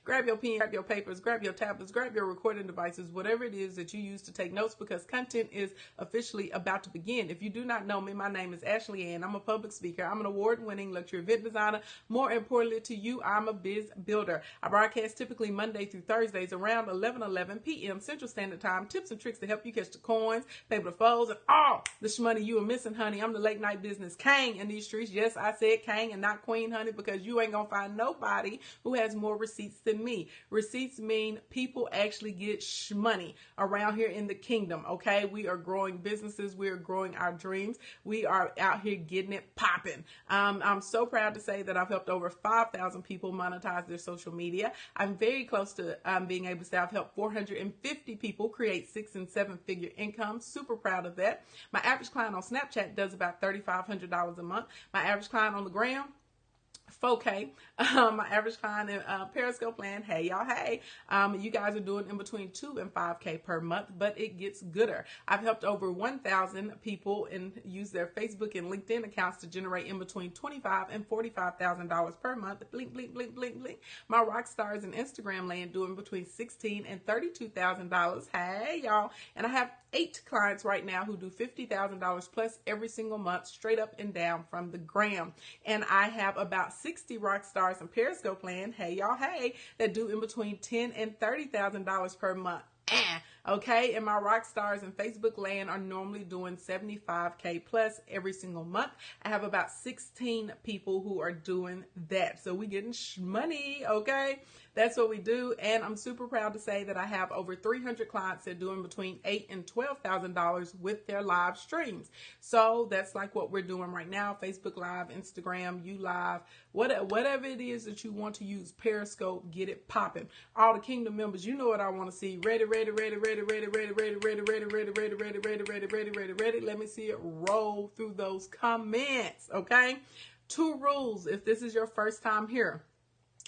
grab your pen, grab your papers, grab your tablets, grab your recording devices, whatever it is that you use to take notes, because content is officially about to begin. If you do not know me, my name is Ashley Ann. I'm a public speaker. I'm an award-winning luxury event designer. More importantly to you, I'm a biz builder. I broadcast typically Monday through Thursdays around 11 p.m. Central Standard Time. Tips and tricks to help you catch the coins, pay the foes, and all the money you are missing, honey. I'm the late night business king in these streets. Yes, I said king and not queen, honey, because you ain't gonna find nobody who has more receipts than me. Receipts mean people actually get money around here in the kingdom, okay? We are growing businesses. We are growing our dreams. We are out here getting it popping. I'm so proud to say that I've helped over 5,000 people monetize their social media. I'm very close to being able to say I've helped 450 people create 6- and 7-figure income. Super proud of that. My average client on Snapchat does about $3,500 a month. My average client on the gram, 4K. My average client in Periscope land, hey y'all, hey. You guys are doing in between 2 and 5K per month, but it gets gooder. I've helped over 1,000 people and use their Facebook and LinkedIn accounts to generate in between $25,000 and $45,000 per month. Blink, blink, blink, blink, blink. My rock stars in Instagram land doing between $16,000 and $32,000. Hey y'all. And I have 8 clients right now who do $50,000 plus every single month, straight up and down from the gram. And I have about 60 rock stars in Periscope land, hey y'all, hey, that do in between $10,000 and $30,000 per month. Okay, and my rock stars in Facebook land are normally doing $75K plus every single month. I have about 16 people who are doing that. So we getting money, okay? That's what we do. And I'm super proud to say that I have over 300 clients that are doing between $8,000 and $12,000 with their live streams. So that's like what we're doing right now. Facebook Live, Instagram, You Live, whatever it is that you want to use, Periscope, get it popping. All the Kingdom members, you know what I want to see. Ready, ready, ready, ready, ready, ready, ready, ready, ready, ready, ready, ready, ready, ready, ready, ready, ready. Let me see it roll through those comments, okay? 2 rules if this is your first time here.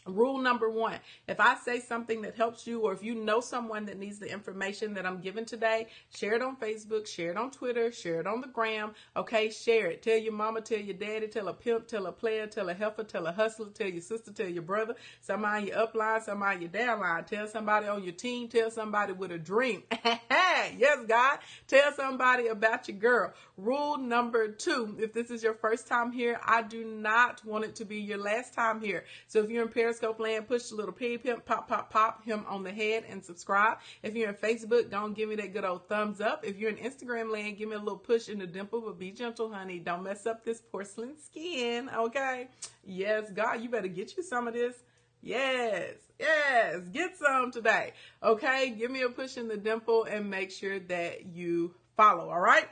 Rule number 1, if I say something that helps you, or if you know someone that needs the information that I'm giving today, share it on Facebook, share it on Twitter, share it on the gram, okay? Share it. Tell your mama, tell your daddy, tell a pimp, tell a player, tell a heifer, tell a hustler, tell your sister, tell your brother, somebody on your upline, somebody on your downline, tell somebody on your team, tell somebody with a dream. Yes, God, tell somebody about your girl. Rule number 2, if this is your first time here, I do not want it to be your last time here. So if you're in Periscope land, push the little pimp, pop, pop, pop him on the head and subscribe. If you're in Facebook, don't give me that good old thumbs up. If you're in Instagram land, give me a little push in the dimple, but be gentle, honey. Don't mess up this porcelain skin, okay? Yes, God, you better get you some of this. Yes, get some today, okay? Give me a push in the dimple and make sure that you follow, all right?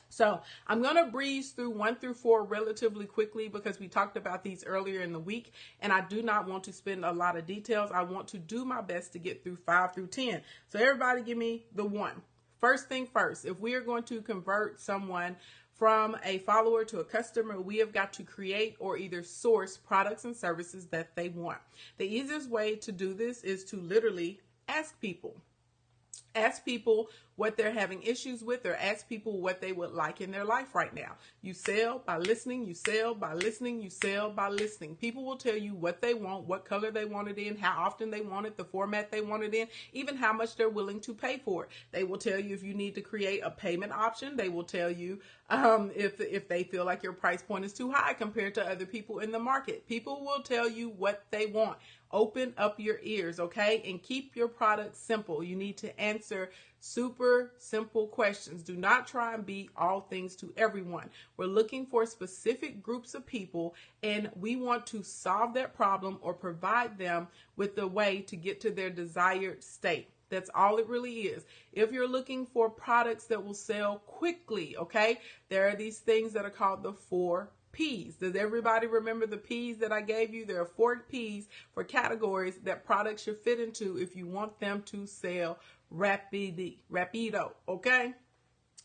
So I'm going to breeze through 1 through 4 relatively quickly because we talked about these earlier in the week, and I do not want to spend a lot of details. I want to do my best to get through 5 through 10. So everybody give me the 1. First thing first, if we are going to convert someone from a follower to a customer, we have got to create or either source products and services that they want. The easiest way to do this is to literally ask people. Ask people what they're having issues with, or ask people what they would like in their life right now. You sell by listening, you sell by listening, you sell by listening. People will tell you what they want, what color they want it in, how often they want it, the format they want it in, even how much they're willing to pay for it. They will tell you if you need to create a payment option. They will tell you if they feel like your price point is too high compared to other people in the market. People will tell you what they want. Open up your ears, okay? And keep your product simple. You need to answer super simple questions. Do not try and be all things to everyone. We're looking for specific groups of people, and we want to solve that problem or provide them with the way to get to their desired state. That's all it really is. If you're looking for products that will sell quickly, okay, there are these things that are called the 4 P's. Does everybody remember the P's that I gave you? There are 4 P's for categories that products should fit into if you want them to sell rapido, okay?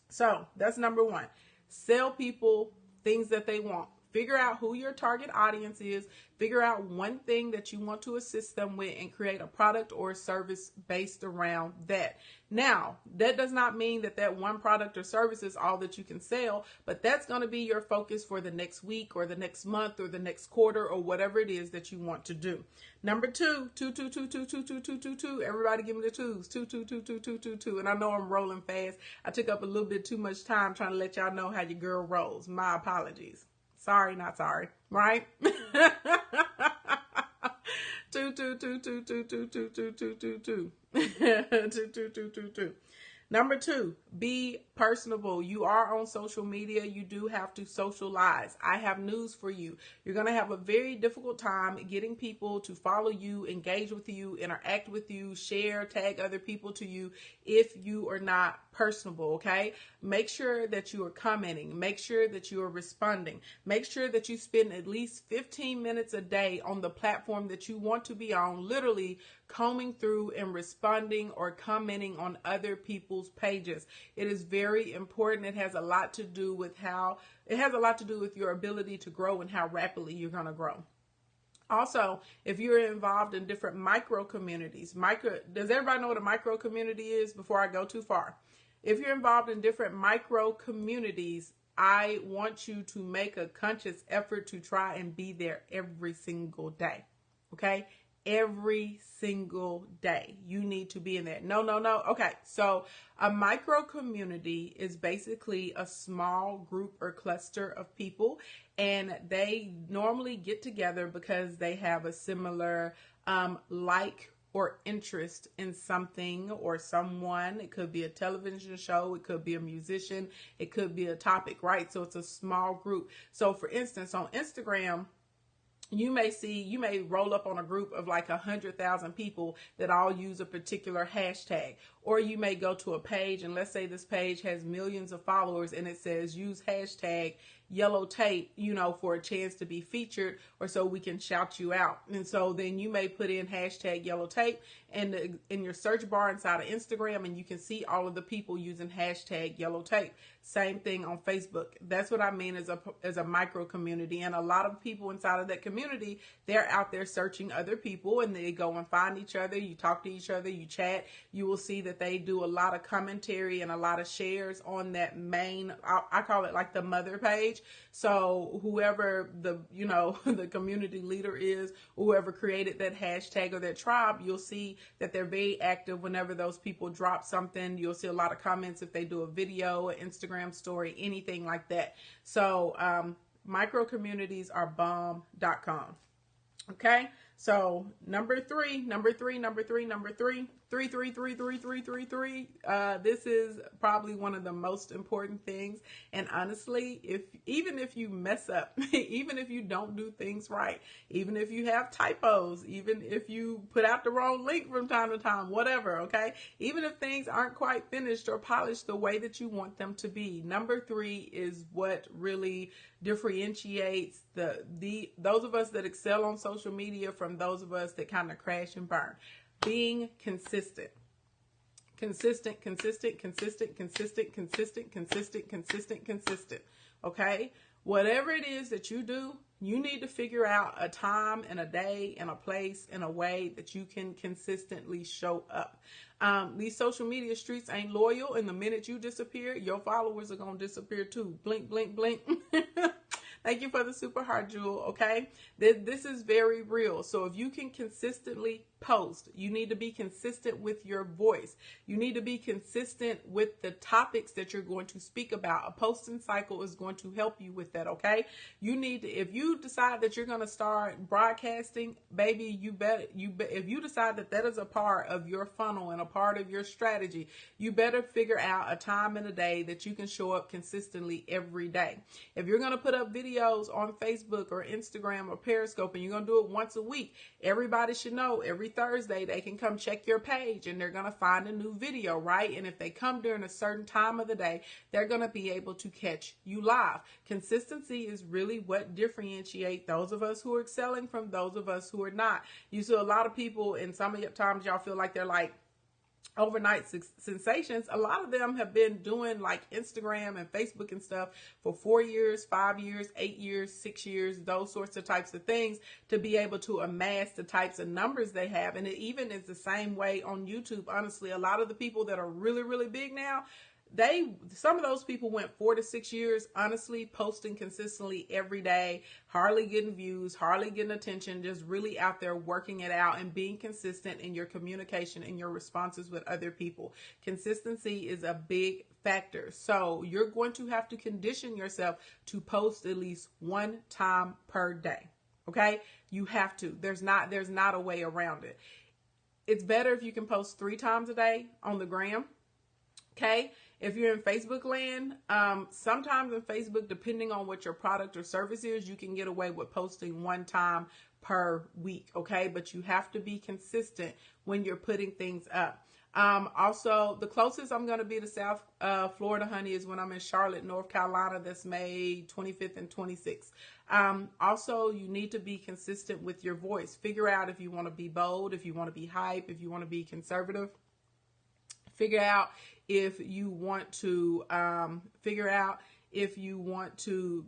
So that's number 1. Sell people things that they want. Figure out who your target audience is, figure out one thing that you want to assist them with, and create a product or a service based around that. Now, that does not mean that that one product or service is all that you can sell, but that's going to be your focus for the next week or the next month or the next quarter or whatever it is that you want to do. Number two, everybody give me the twos. Two. And I know I'm rolling fast. I took up a little bit too much time trying to let y'all know how your girl rolls. My apologies. Sorry, not sorry, right? Two. Number two, be personable. You are on social media. You do have to socialize. I have news for you. You're going to have a very difficult time getting people to follow you, engage with you, interact with you, share, tag other people to you if you are not personable, okay? Make sure that you are commenting. Make sure that you are responding. Make sure that you spend at least 15 minutes a day on the platform that you want to be on, literally combing through and responding or commenting on other people's pages. It is very important. It has a lot to do with your ability to grow and how rapidly you're going to grow. Also, if you're involved in different micro communities, does everybody know what a micro community is before I go too far? If you're involved in different micro communities, I want you to make a conscious effort to try and be there every single day. Okay? Every single day. You need to be in there. No. Okay. So a micro community is basically a small group or cluster of people, and they normally get together because they have a similar like or interest in something or someone. It could be a television show. It could be a musician. It could be a topic, right? So it's a small group. So for instance, on Instagram, you may roll up on a group of like 100,000 people that all use a particular hashtag. Or you may go to a page, and let's say this page has millions of followers and it says use hashtag yellow tape, for a chance to be featured or so we can shout you out. And so then you may put in hashtag yellow tape and in your search bar inside of Instagram, and you can see all of the people using hashtag yellow tape. Same thing on Facebook. That's what I mean as a micro community. And a lot of people inside of that community, they're out there searching other people, and they go and find each other. You talk to each other, you chat. You will see that they do a lot of commentary and a lot of shares on that main, I call it like the mother page. So whoever the community leader is, whoever created that hashtag or that tribe, you'll see that they're very active whenever those people drop something. You'll see a lot of comments if they do a video, an Instagram story, anything like that. So micro communities are bomb.com. Okay. So number three. This is probably one of the most important things. And honestly, even if you mess up, even if you don't do things right, even if you have typos, even if you put out the wrong link from time to time, whatever, okay? Even if things aren't quite finished or polished the way that you want them to be, number three is what really differentiates those of us that excel on social media from those of us that kind of crash and burn. Being consistent. Consistent. Okay? Whatever it is that you do, you need to figure out a time and a day and a place and a way that you can consistently show up. These social media streets ain't loyal, and the minute you disappear, your followers are going to disappear too. Blink, blink, blink. Thank you for the super heart, Jewel, okay? This is very real. So if you can consistently post, you need to be consistent with your voice. You need to be consistent with the topics that you're going to speak about. A posting cycle is going to help you with that, okay? If you decide that you're going to start broadcasting, baby, if you decide that is a part of your funnel and a part of your strategy, you better figure out a time in a day that you can show up consistently every day. If you're going to put up videos on Facebook or Instagram or Periscope and you're going to do it once a week, everybody should know every Thursday they can come check your page and they're going to find a new video, right? And if they come during a certain time of the day, they're going to be able to catch you live. Consistency is really what differentiates those of us who are excelling from those of us who are not. You see a lot of people, and some of the times y'all feel like they're like overnight sensations, a lot of them have been doing like Instagram and Facebook and stuff for 4 years, 5 years, 8 years, 6 years, those sorts of types of things to be able to amass the types of numbers they have. And it even is the same way on YouTube. Honestly, a lot of the people that are really, really big now, some of those people went 4 to 6 years, honestly, posting consistently every day, hardly getting views, hardly getting attention, just really out there working it out and being consistent in your communication and your responses with other people. Consistency is a big factor. So you're going to have to condition yourself to post at least one time per day. Okay? You have to. There's not a way around it. It's better if you can post 3 times a day on the gram. Okay? If you're in Facebook land, sometimes in Facebook, depending on what your product or service is, you can get away with posting 1 time per week, okay? But you have to be consistent when you're putting things up. Also, the closest I'm going to be to South Florida, honey, is when I'm in Charlotte, North Carolina. That's May 25th and 26th. Also, you need to be consistent with your voice. Figure out if you want to be bold, if you want to be hype, if you want to be conservative. Figure out if you want to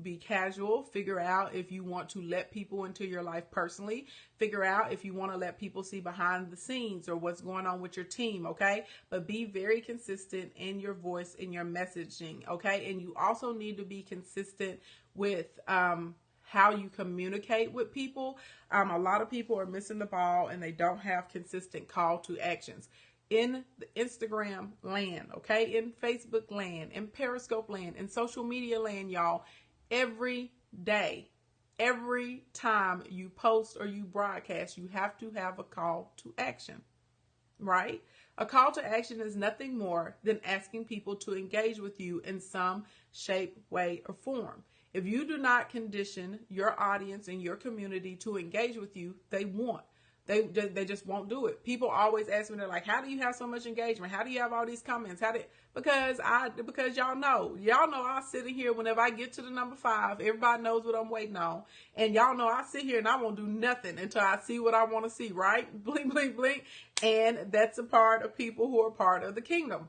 be casual. Figure out if you want to let people into your life personally. Figure out if you want to let people see behind the scenes or what's going on with your team, okay? But be very consistent in your voice, in your messaging, okay? And you also need to be consistent with how you communicate with people. A lot of people are missing the ball and they don't have consistent call to actions. In the Instagram land, okay, in Facebook land, in Periscope land, in social media land, y'all, every day, every time you post or you broadcast, you have to have a call to action, right? A call to action is nothing more than asking people to engage with you in some shape, way, or form. If you do not condition your audience and your community to engage with you, they won't. They just won't do it. People always ask me, they're like, how do you have so much engagement? How do you have all these comments? Because y'all know I sit in here whenever I get to the number 5, everybody knows what I'm waiting on. And y'all know I sit here and I won't do nothing until I see what I want to see, right? Blink, blink, blink. And that's a part of people who are part of the kingdom.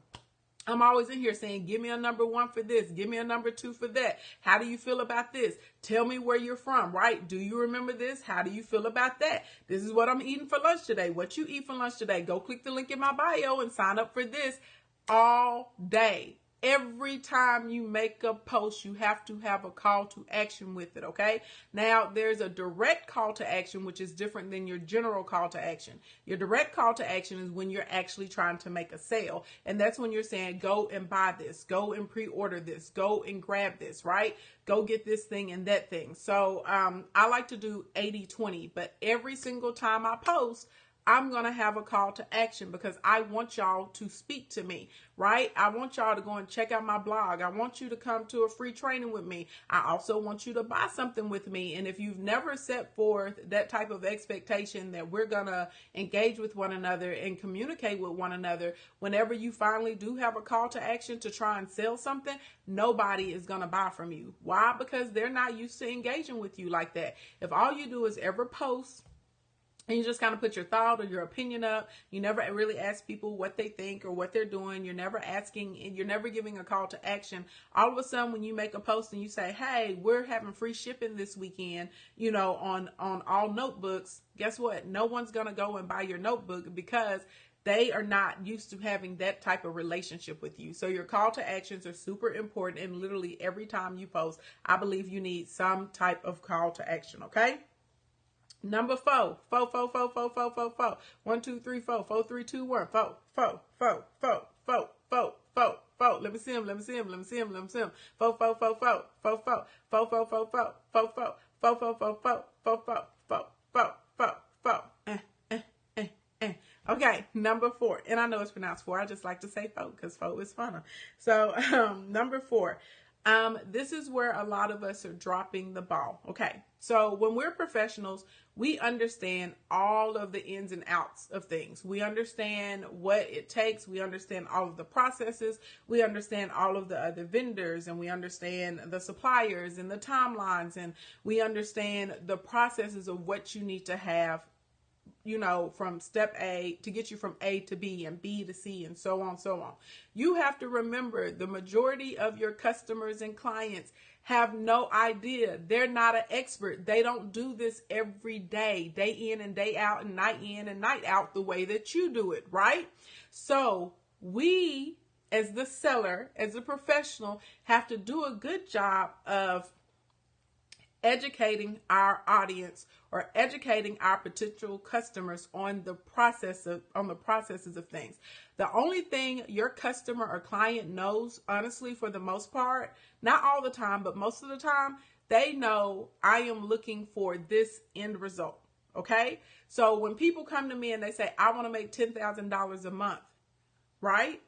I'm always in here saying, give me a number 1 for this. Give me a number 2 for that. How do you feel about this? Tell me where you're from, right? Do you remember this? How do you feel about that? This is what I'm eating for lunch today. What you eat for lunch today? Go click the link in my bio and sign up for this all day. Every time you make a post, you have to have a call to action with it, okay? Now, there's a direct call to action, which is different than your general call to action. Your direct call to action is when you're actually trying to make a sale. And that's when you're saying, go and buy this, go and pre-order this, go and grab this, right? Go get this thing and that thing. So I like to do 80-20, but every single time I post, I'm going to have a call to action because I want y'all to speak to me, right? I want y'all to go and check out my blog. I want you to come to a free training with me. I also want you to buy something with me. And if you've never set forth that type of expectation that we're going to engage with one another and communicate with one another, whenever you finally do have a call to action to try and sell something, nobody is going to buy from you. Why? Because they're not used to engaging with you like that. If all you do is ever post and you just kind of put your thought or your opinion up, you never really ask people what they think or what they're doing. You're never asking, and you're never giving a call to action. All of a sudden, when you make a post and you say, hey, we're having free shipping this weekend, on all notebooks, guess what? No one's going to go and buy your notebook because they are not used to having that type of relationship with you. So your call to actions are super important. And literally every time you post, I believe you need some type of call to action. Okay. Number 4. 4, 4, 4, 4, 4, 4, 4. 1, 2, 3, 4. 4, 3, 2, 1. 4, 4, 4, 4, 4, 4, 4, 4. Let me see him. 4, 4, 4, 4, 4, 4, 4, 4, 4, 4, 4, 4, 4, 4, 4, 4, 4, 4, 4, 4. Okay, number 4. And I know it's pronounced 4. I just like to say 4 because 4 is funner. So number 4. This is where a lot of us are dropping the ball. Okay. So when we're professionals, we understand all of the ins and outs of things. We understand what it takes. We understand all of the processes. We understand all of the other vendors, and we understand the suppliers and the timelines, and we understand the processes of what you need to have from step A to get you from A to B and B to C and so on, so on. You have to remember the majority of your customers and clients have no idea. They're not an expert. They don't do this every day in and day out and night in and night out the way that you do it, right? So we, as the seller, as a professional, have to do a good job of educating our audience or educating our potential customers on the processes of things. The only thing your customer or client knows, honestly, for the most part, not all the time, but most of the time, they know I am looking for this end result. Okay? So when people come to me and they say, I want to make $10,000 a month, right?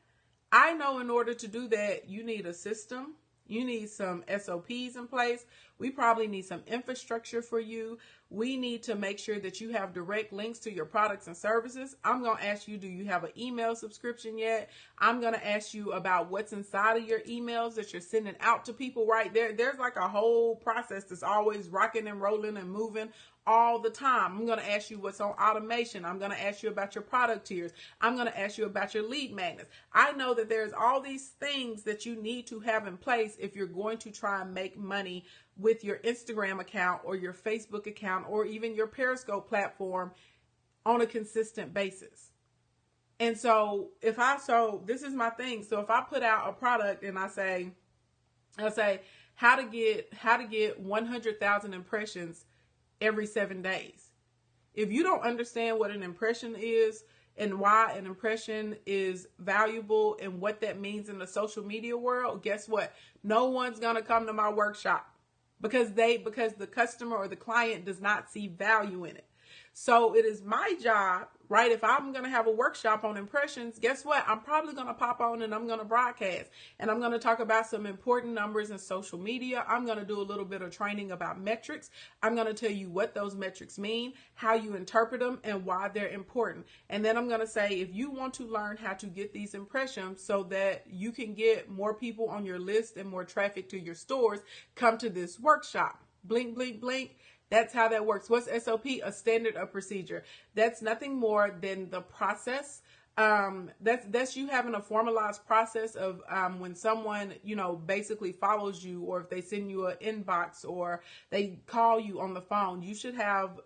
I know in order to do that, you need a system. You need some SOPs in place. We probably need some infrastructure for you. We need to make sure that you have direct links to your products and services. I'm going to ask you, do you have an email subscription yet? I'm going to ask you about what's inside of your emails that you're sending out to people right there. There's like a whole process that's always rocking and rolling and moving all the time. I'm going to ask you what's on automation. I'm going to ask you about your product tiers. I'm going to ask you about your lead magnets. I know that there's all these things that you need to have in place if you're going to try and make money with your Instagram account or your Facebook account or even your Periscope platform on a consistent basis. And so this is my thing. So if I put out a product and I say how to get 100,000 impressions every 7 days. If you don't understand what an impression is and why an impression is valuable and what that means in the social media world, guess what? No one's going to come to my workshop because the customer or the client does not see value in it. So it is my job, right? If I'm going to have a workshop on impressions, guess what? I'm probably going to pop on and I'm going to broadcast and I'm going to talk about some important numbers in social media. I'm going to do a little bit of training about metrics. I'm going to tell you what those metrics mean, how you interpret them, and why they're important. And then I'm going to say, if you want to learn how to get these impressions so that you can get more people on your list and more traffic to your stores, come to this workshop. Blink, blink, blink. That's how that works. What's SOP? A standard of procedure. That's nothing more than the process. That's you having a formalized process of when someone, basically follows you, or if they send you an inbox or they call you on the phone, you should have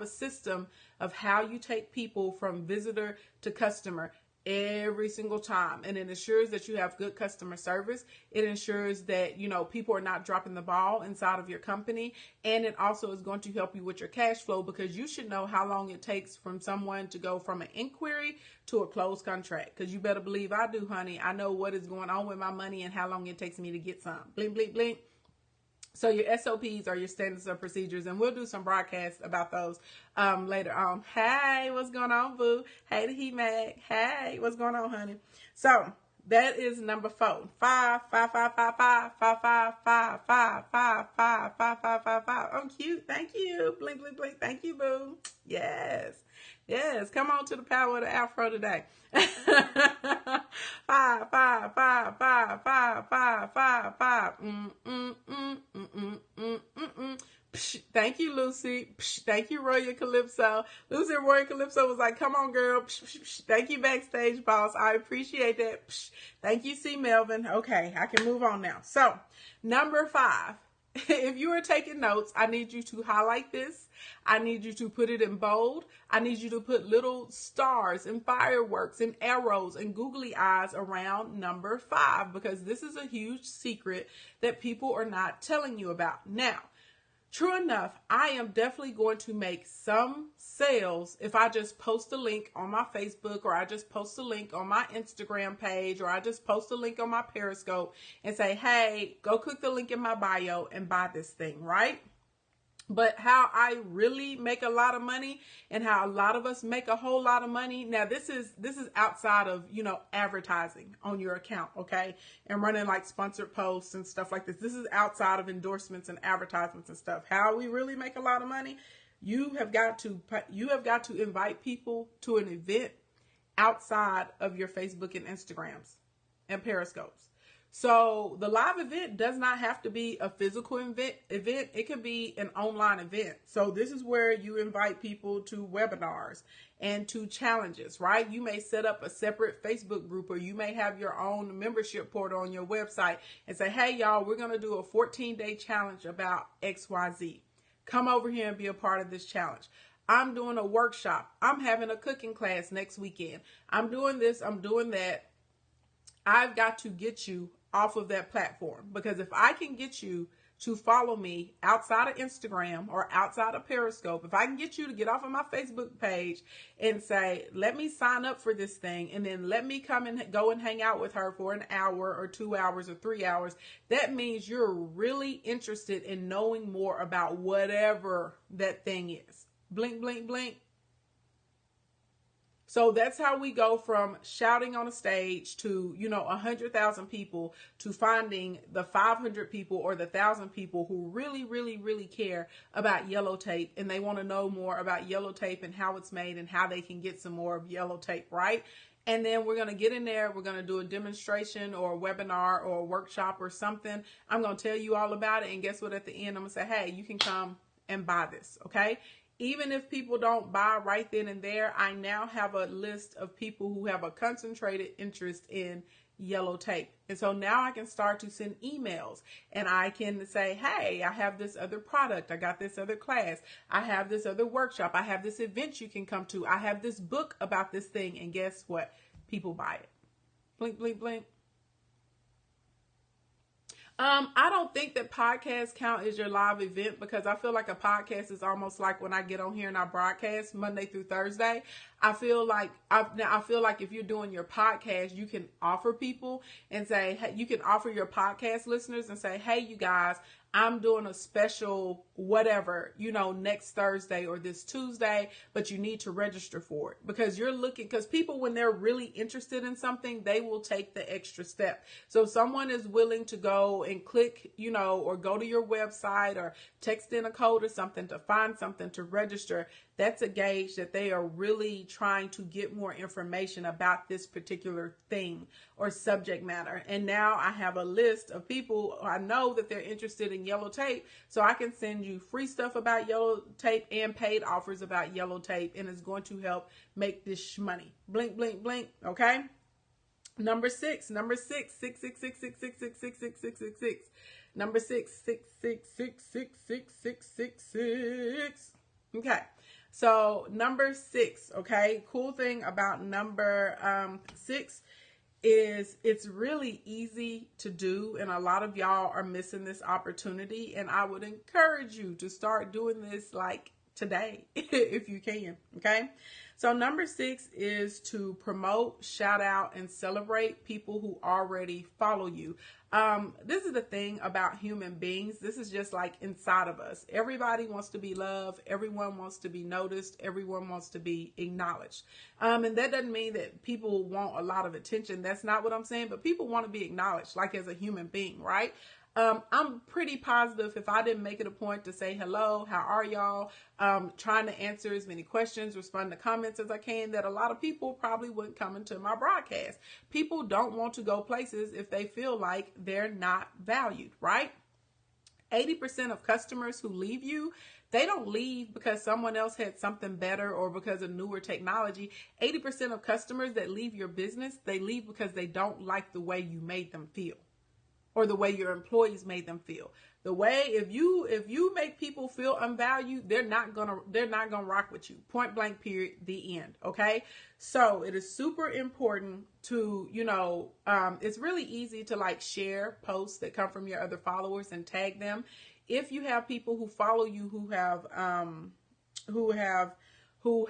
a system of how you take people from visitor to customer every single time. And it ensures that you have good customer service. It ensures that, people are not dropping the ball inside of your company. And it also is going to help you with your cash flow, because you should know how long it takes from someone to go from an inquiry to a closed contract. Because you better believe I do, honey. I know what is going on with my money and how long it takes me to get some. Blink, blink, blink. So your SOPs are your standards of procedures, and we'll do some broadcasts about those later on. Hey, what's going on, boo? Hey, the Heat Mag. Hey, what's going on, honey? So that is number 4. 5, 5, 5, 5, 5, 5, 5, 5, 5, 5, 5, 5, 5, 5, 5. Oh, cute. Thank you. Blink, blink, blink. Thank you, boo. Yes. Yes. Come on to the power of the Afro today. 5, 5, 5, 5, 5, 5, 5, 5. Thank you, Lucy. Thank you, Royal Calypso. Lucy Royal Calypso was like, come on, girl. Thank you, Backstage Boss. I appreciate that. Thank you, C. Melvin. Okay, I can move on now. So, number 5. If you are taking notes, I need you to highlight this. I need you to put it in bold. I need you to put little stars and fireworks and arrows and googly eyes around number 5, because this is a huge secret that people are not telling you about. Now, true enough, I am definitely going to make some sales if I just post a link on my Facebook, or I just post a link on my Instagram page, or I just post a link on my Periscope and say, hey, go click the link in my bio and buy this thing, right? But how I really make a lot of money, and how a lot of us make a whole lot of money. Now, this is outside of, advertising on your account, okay? And running like sponsored posts and stuff like this. This is outside of endorsements and advertisements and stuff. How we really make a lot of money, you have got to invite people to an event outside of your Facebook and Instagrams and Periscopes. So the live event does not have to be a physical event. It could be an online event. So this is where you invite people to webinars and to challenges, right? You may set up a separate Facebook group, or you may have your own membership portal on your website and say, hey, y'all, we're going to do a 14-day challenge about XYZ. Come over here and be a part of this challenge. I'm doing a workshop. I'm having a cooking class next weekend. I'm doing this. I'm doing that. I've got to get you off of that platform, because if I can get you to follow me outside of Instagram or outside of Periscope, if I can get you to get off of my Facebook page and say, let me sign up for this thing, and then let me come and go and hang out with her for an hour or 2 hours or 3 hours, that means you're really interested in knowing more about whatever that thing is. Blink, blink, blink. So that's how we go from shouting on a stage to, 100,000 people, to finding the 500 people or the 1,000 people who really, really, really care about yellow tape, and they want to know more about yellow tape and how it's made and how they can get some more of yellow tape, right? And then we're going to get in there. We're going to do a demonstration or a webinar or a workshop or something. I'm going to tell you all about it. And guess what? At the end, I'm going to say, hey, you can come and buy this. Okay. Even if people don't buy right then and there, I now have a list of people who have a concentrated interest in yellow tape. And so now I can start to send emails, and I can say, hey, I have this other product. I got this other class. I have this other workshop. I have this event you can come to. I have this book about this thing. And guess what? People buy it. Blink, blink, blink. I don't think that podcasts count as your live event, because I feel like a podcast is almost like when I get on here and I broadcast Monday through Thursday. I feel like if you're doing your podcast, you can offer people and say, hey, you can offer your podcast listeners and say, hey, you guys, I'm doing a special whatever, next Thursday or this Tuesday, but you need to register for it, because because people, when they're really interested in something, they will take the extra step. So if someone is willing to go and click, or go to your website or text in a code or something to find something to register, that's a gauge that they are really trying to get more information about this particular thing or subject matter. And now I have a list of people I know that they're interested in yellow tape, so I can send you free stuff about yellow tape and paid offers about yellow tape, and it's going to help make this money. Blink, blink, blink. Okay. Number six. Number 6. Number 6. Okay. So number 6, okay, cool thing about number 6 is it's really easy to do, and a lot of y'all are missing this opportunity, and I would encourage you to start doing this like today if you can. Okay. So number 6 is to promote, shout out, and celebrate people who already follow you. This is the thing about human beings. This is just like inside of us. Everybody wants to be loved. Everyone wants to be noticed. Everyone wants to be acknowledged. And that doesn't mean that people want a lot of attention. That's not what I'm saying. But people want to be acknowledged, like as a human being, right? I'm pretty positive if I didn't make it a point to say hello, how are y'all, trying to answer as many questions, respond to comments as I can, that a lot of people probably wouldn't come into my broadcast. People don't want to go places if they feel like they're not valued, right? 80% of customers who leave you, they don't leave because someone else had something better or because of newer technology. 80% of customers that leave your business, they leave because they don't like the way you made them feel, or the way your employees made them feel. The way, if you make people feel unvalued, they're not gonna rock with you. Point blank, period, the end. Okay. So it is super important to, it's really easy to like share posts that come from your other followers and tag them. If you have people who follow you who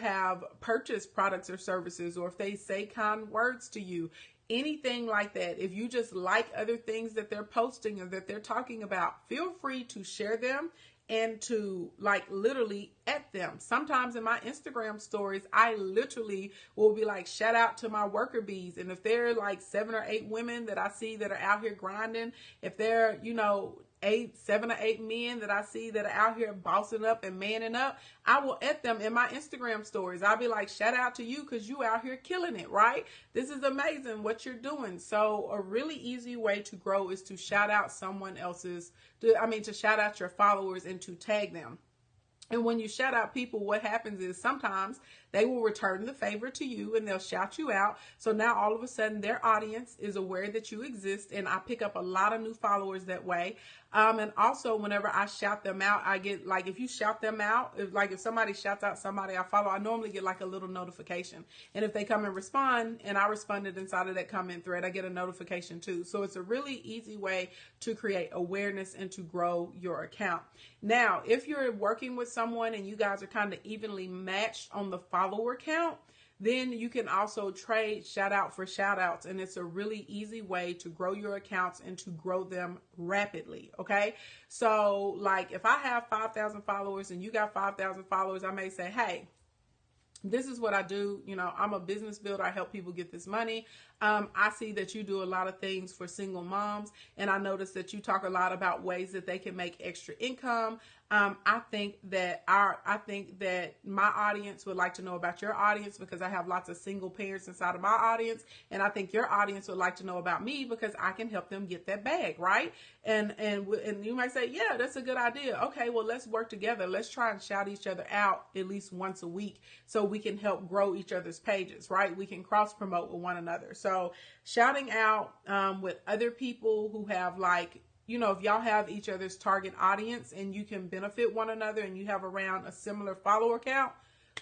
have purchased products or services, or if they say kind words to you, anything like that, if you just like other things that they're posting or that they're talking about, feel free to share them and to like literally at them. Sometimes in my Instagram stories, I literally will be like, shout out to my worker bees. And if they're like 7 or 8 women that I see that are out here grinding, if they're, 7 or 8 men that I see that are out here bossing up and manning up, I will at them in my Instagram stories. I'll be like, shout out to you because you out here killing it, right? This is amazing what you're doing. So a really easy way to grow is to shout out someone else's, to shout out your followers and to tag them. And when you shout out people, what happens is sometimes they will return the favor to you and they'll shout you out. So now all of a sudden their audience is aware that you exist, and I pick up a lot of new followers that way. And also whenever I shout them out, I get like, if you shout them out, if somebody shouts out somebody I follow, I normally get like a little notification. And if they come and respond and I responded inside of that comment thread, I get a notification too. So it's a really easy way to create awareness and to grow your account. Now, if you're working with someone and you guys are kind of evenly matched on the follower count, then you can also trade shout out for shout outs. And it's a really easy way to grow your accounts and to grow them rapidly. Okay. So like if I have 5,000 followers and you got 5,000 followers, I may say, hey, this is what I do. You know, I'm a business builder. I help people get this money. I see that you do a lot of things for single moms, and I notice that you talk a lot about ways that they can make extra income. I think that my audience would like to know about your audience because I have lots of single parents inside of my audience, and I think your audience would like to know about me because I can help them get that bag, right? And you might say, yeah, that's a good idea. Okay, well, let's work together. Let's try and shout each other out at least once a week so we can help grow each other's pages, right? We can cross promote with one another. So shouting out with other people who have like, you know, if y'all have each other's target audience and you can benefit one another and you have around a similar follower count,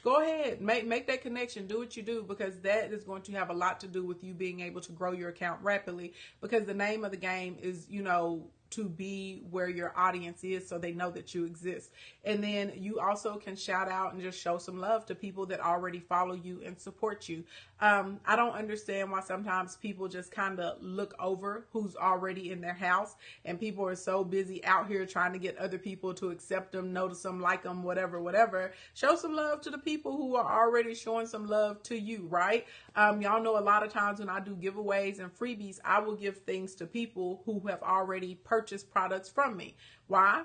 go ahead, make that connection, do what you do, because that is going to have a lot to do with you being able to grow your account rapidly, because the name of the game is, you know, to be where your audience is so they know that you exist. And then you also can shout out and just show some love to people that already follow you and support you. I don't understand why sometimes people just kind of look over who's already in their house, and people are so busy out here trying to get other people to accept them, notice them, like them, whatever. Show some love to the people who are already showing some love to you, right? Y'all know a lot of times when I do giveaways and freebies, I will give things to people who have already purchased products from me. Why?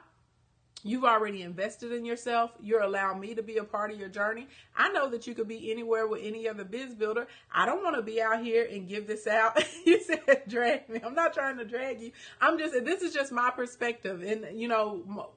You've already invested in yourself. You're allowing me to be a part of your journey. I know that you could be anywhere with any other biz builder. I don't want to be out here and give this out. You said drag me. I'm not trying to drag you. This is just my perspective. And, you know,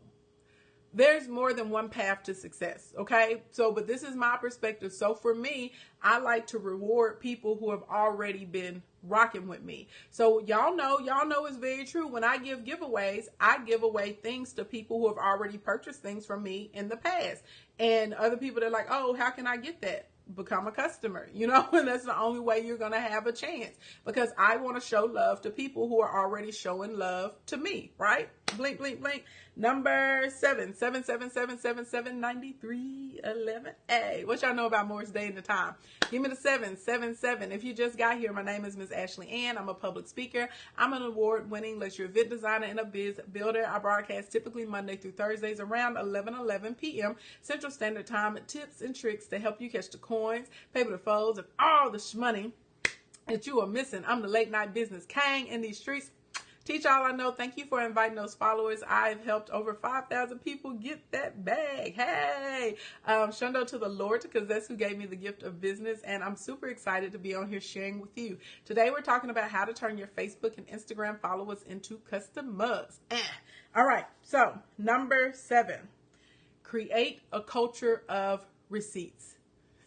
there's more than one path to success. Okay. So, but this is my perspective. So for me, I like to reward people who have already been rocking with me. So y'all know it's very true. When I give giveaways, I give away things to people who have already purchased things from me in the past. And other people, they're like, oh, how can I get that? Become a customer, you know, and that's the only way you're going to have a chance, because I want to show love to people who are already showing love to me, right? Blink, blink, blink. Number 7, 777779311. Hey, what y'all know about Morris Day and the time? Give me the 777. If you just got here, my name is Miss Ashley Ann. I'm a public speaker. I'm an award-winning luxury event designer and a biz builder. I broadcast typically Monday through Thursdays around 11 p.m. Central Standard Time. Tips and tricks to help you catch the coins, pay the folds, and all the shmoney that you are missing. I'm the late night business king in these streets. Teach all I know. Thank you for inviting those followers. I've helped over 5,000 people get that bag. Hey, shundo to the Lord, because that's who gave me the gift of business. And I'm super excited to be on here sharing with you. Today, we're talking about how to turn your Facebook and Instagram followers into customers. All right. So number 7, create a culture of receipts.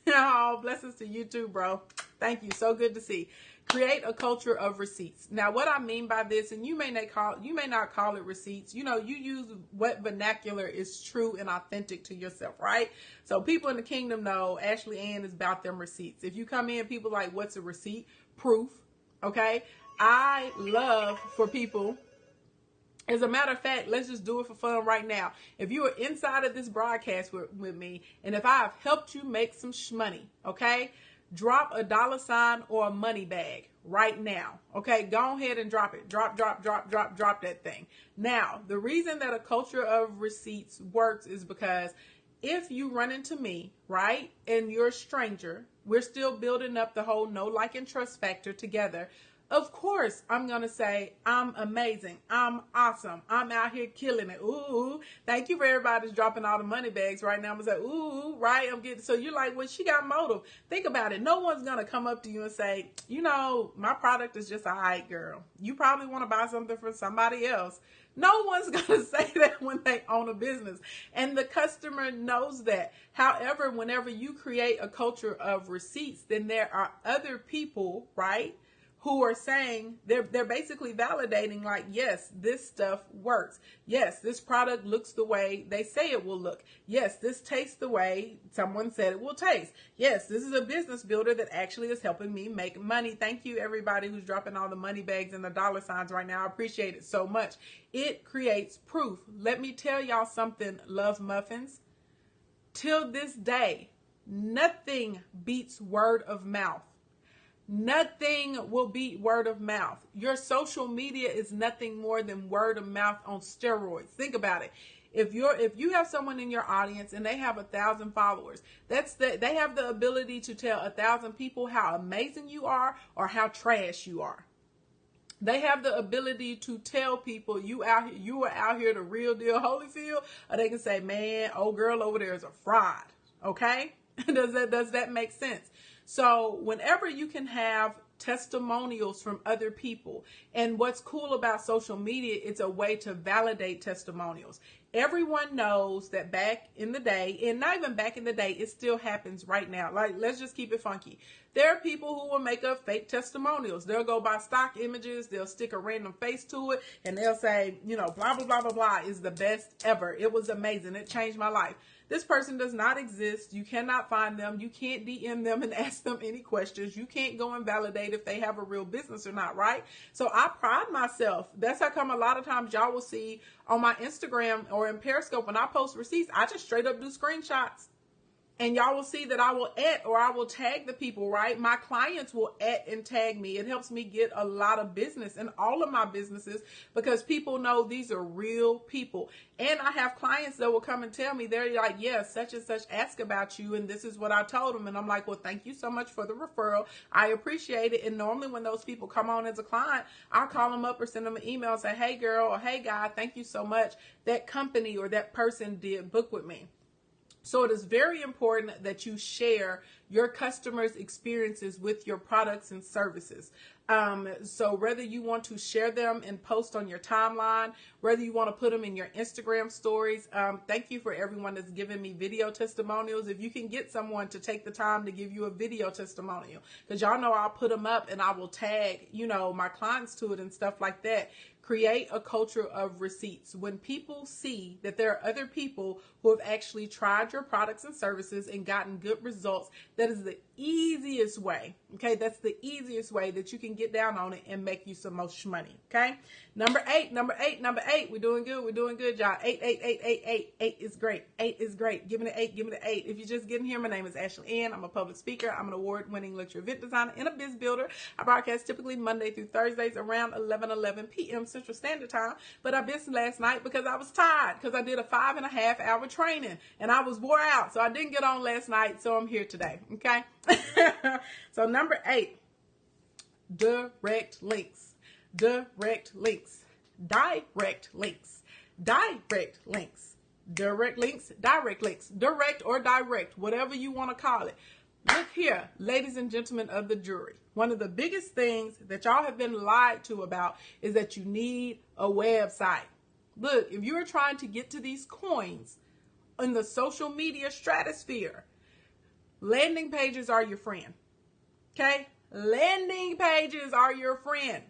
Oh, blessings to you too, bro. Thank you. So good to see. Create a culture of receipts. Now, what I mean by this, and you may not call it receipts. You know, you use what vernacular is true and authentic to yourself, right? So people in the kingdom know Ashley Ann is about them receipts. If you come in, people like, what's a receipt? Proof. Okay. I love for people. As a matter of fact, let's just do it for fun right now. If you are inside of this broadcast with me, and if I have helped you make some shmoney, okay, drop a $ or a money bag right now. Okay, go ahead and drop it. Drop that thing. Now, the reason that a culture of receipts works is because if you run into me, right, and you're a stranger, we're still building up the whole know, like, and trust factor together. Of course, I'm going to say, I'm amazing. I'm awesome. I'm out here killing it. Ooh, thank you for everybody that's dropping all the money bags right now. I'm going to say, ooh, right? I'm getting, so you're like, well, she got motive. Think about it. No one's going to come up to you and say, you know, my product is just a hype, girl. You probably want to buy something from somebody else. No one's going to say that when they own a business. And the customer knows that. However, whenever you create a culture of receipts, then there are other people, right, who are saying, they're basically validating, like, yes, this stuff works. Yes, this product looks the way they say it will look. Yes, this tastes the way someone said it will taste. Yes, this is a business builder that actually is helping me make money. Thank you, everybody who's dropping all the money bags and the dollar signs right now. I appreciate it so much. It creates proof. Let me tell y'all something, Love Muffins. Till this day, nothing beats word of mouth. Nothing will beat word of mouth. Your social media is nothing more than word of mouth on steroids. Think about it. If you have someone in your audience and they have 1,000 followers, they have the ability to tell 1,000 people how amazing you are or how trash you are. They have the ability to tell people you are out here the real deal Holyfield, or they can say, man, old girl over there is a fraud. Okay? Does that make sense? So whenever you can have testimonials from other people, and what's cool about social media, it's a way to validate testimonials. Everyone knows that back in the day, and not even back in the day, it still happens right now. Like, let's just keep it funky. There are people who will make up fake testimonials. They'll go by stock images, they'll stick a random face to it, and they'll say, you know, blah, blah, blah, blah, blah is the best ever. It was amazing. It changed my life. This person does not exist. You cannot find them. You can't DM them and ask them any questions. You can't go and validate if they have a real business or not, right? So I pride myself. That's how come a lot of times y'all will see on my Instagram or in Periscope when I post receipts, I just straight up do screenshots. And y'all will see that I will I will tag the people, right? My clients will and tag me. It helps me get a lot of business in all of my businesses because people know these are real people. And I have clients that will come and tell me, they're like, yes, such and such asked about you, and this is what I told them. And I'm like, well, thank you so much for the referral. I appreciate it. And normally when those people come on as a client, I'll call them up or send them an email and say, hey, girl, or hey, guy, thank you so much. That company or that person did book with me. So it is very important that you share your customers' experiences with your products and services. So whether you want to share them and post on your timeline, whether you want to put them in your Instagram stories, thank you for everyone that's given me video testimonials. If you can get someone to take the time to give you a video testimonial, because y'all know I'll put them up and I will tag, you know, my clients to it and stuff like that. Create a culture of receipts. When people see that there are other people who have actually tried your products and services and gotten good results, that is the easiest way. Okay, that's the easiest way that you can get down on it and make you some most money. Okay, number eight. We're doing good, y'all. 8, 8, 8, 8, 8. 8 is great. 8 is great. Give me the 8. Give me the 8. If you're just getting here, my name is Ashley Ann. I'm a public speaker. I'm an award-winning luxury event designer and a biz builder. I broadcast typically Monday through Thursdays around 11 p.m. Central Standard Time, but I missed last night because I was tired because I did a 5.5 hour training and I was wore out, so I didn't get on last night, so I'm here today. Okay. So number 8, direct links. Direct links. Direct links. Direct links. Direct links. Direct links. Direct or direct, whatever you want to call it. Look here, ladies and gentlemen of the jury. One of the biggest things that y'all have been lied to about is that you need a website. Look, if you're trying to get to these coins in the social media stratosphere, landing pages are your friend. Okay? Landing pages are your friend.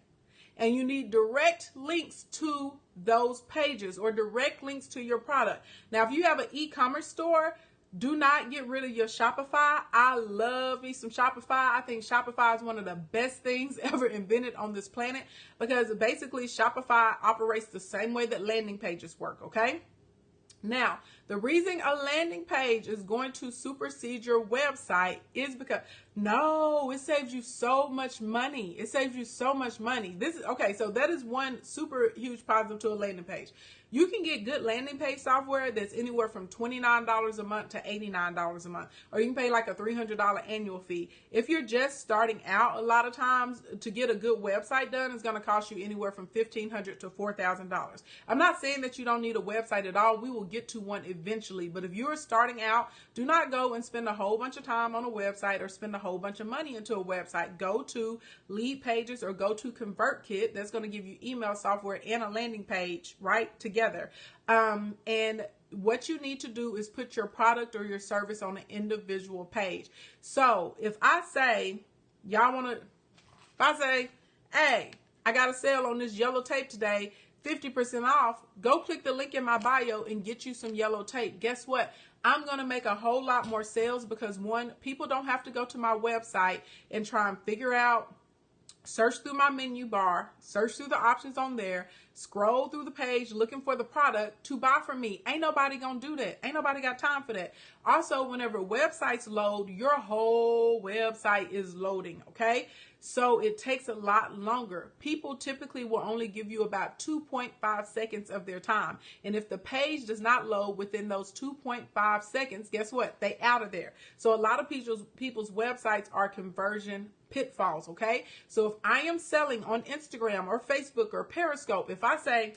And you need direct links to those pages or direct links to your product. Now, if you have an e-commerce store, do not get rid of your Shopify. I love me some Shopify. I think Shopify is one of the best things ever invented on this planet because basically Shopify operates the same way that landing pages work, okay? Now, The reason a landing page is going to supersede your website is because, no, it saves you so much money. It saves you so much money. This is okay. So that is one super huge positive to a landing page. You can get good landing page software that's anywhere from $29 a month to $89 a month, or you can pay like a $300 annual fee. If you're just starting out, a lot of times to get a good website done is going to cost you anywhere from $1,500 to $4,000. I'm not saying that you don't need a website at all. We will get to one eventually, but if you're starting out, do not go and spend a whole bunch of time on a website or spend a whole bunch of money into a website. Go to Lead Pages or go to ConvertKit. That's going to give you email software and a landing page right together. And what you need to do is put your product or your service on an individual page. So if I say, hey, I got a sale on this yellow tape today, 50% off, go click the link in my bio and get you some yellow tape. Guess what? I'm going to make a whole lot more sales because, one, people don't have to go to my website and try and figure out, search through my menu bar, search through the options on there, scroll through the page looking for the product to buy from me. Ain't nobody gonna do that. Ain't nobody got time for that. Also, whenever websites load, your whole website is loading, okay? So it takes a lot longer. People typically will only give you about 2.5 seconds of their time. And if the page does not load within those 2.5 seconds, guess what? They out of there. So a lot of people's websites are conversion pitfalls, okay? So if I am selling on Instagram or Facebook or Periscope, if I say,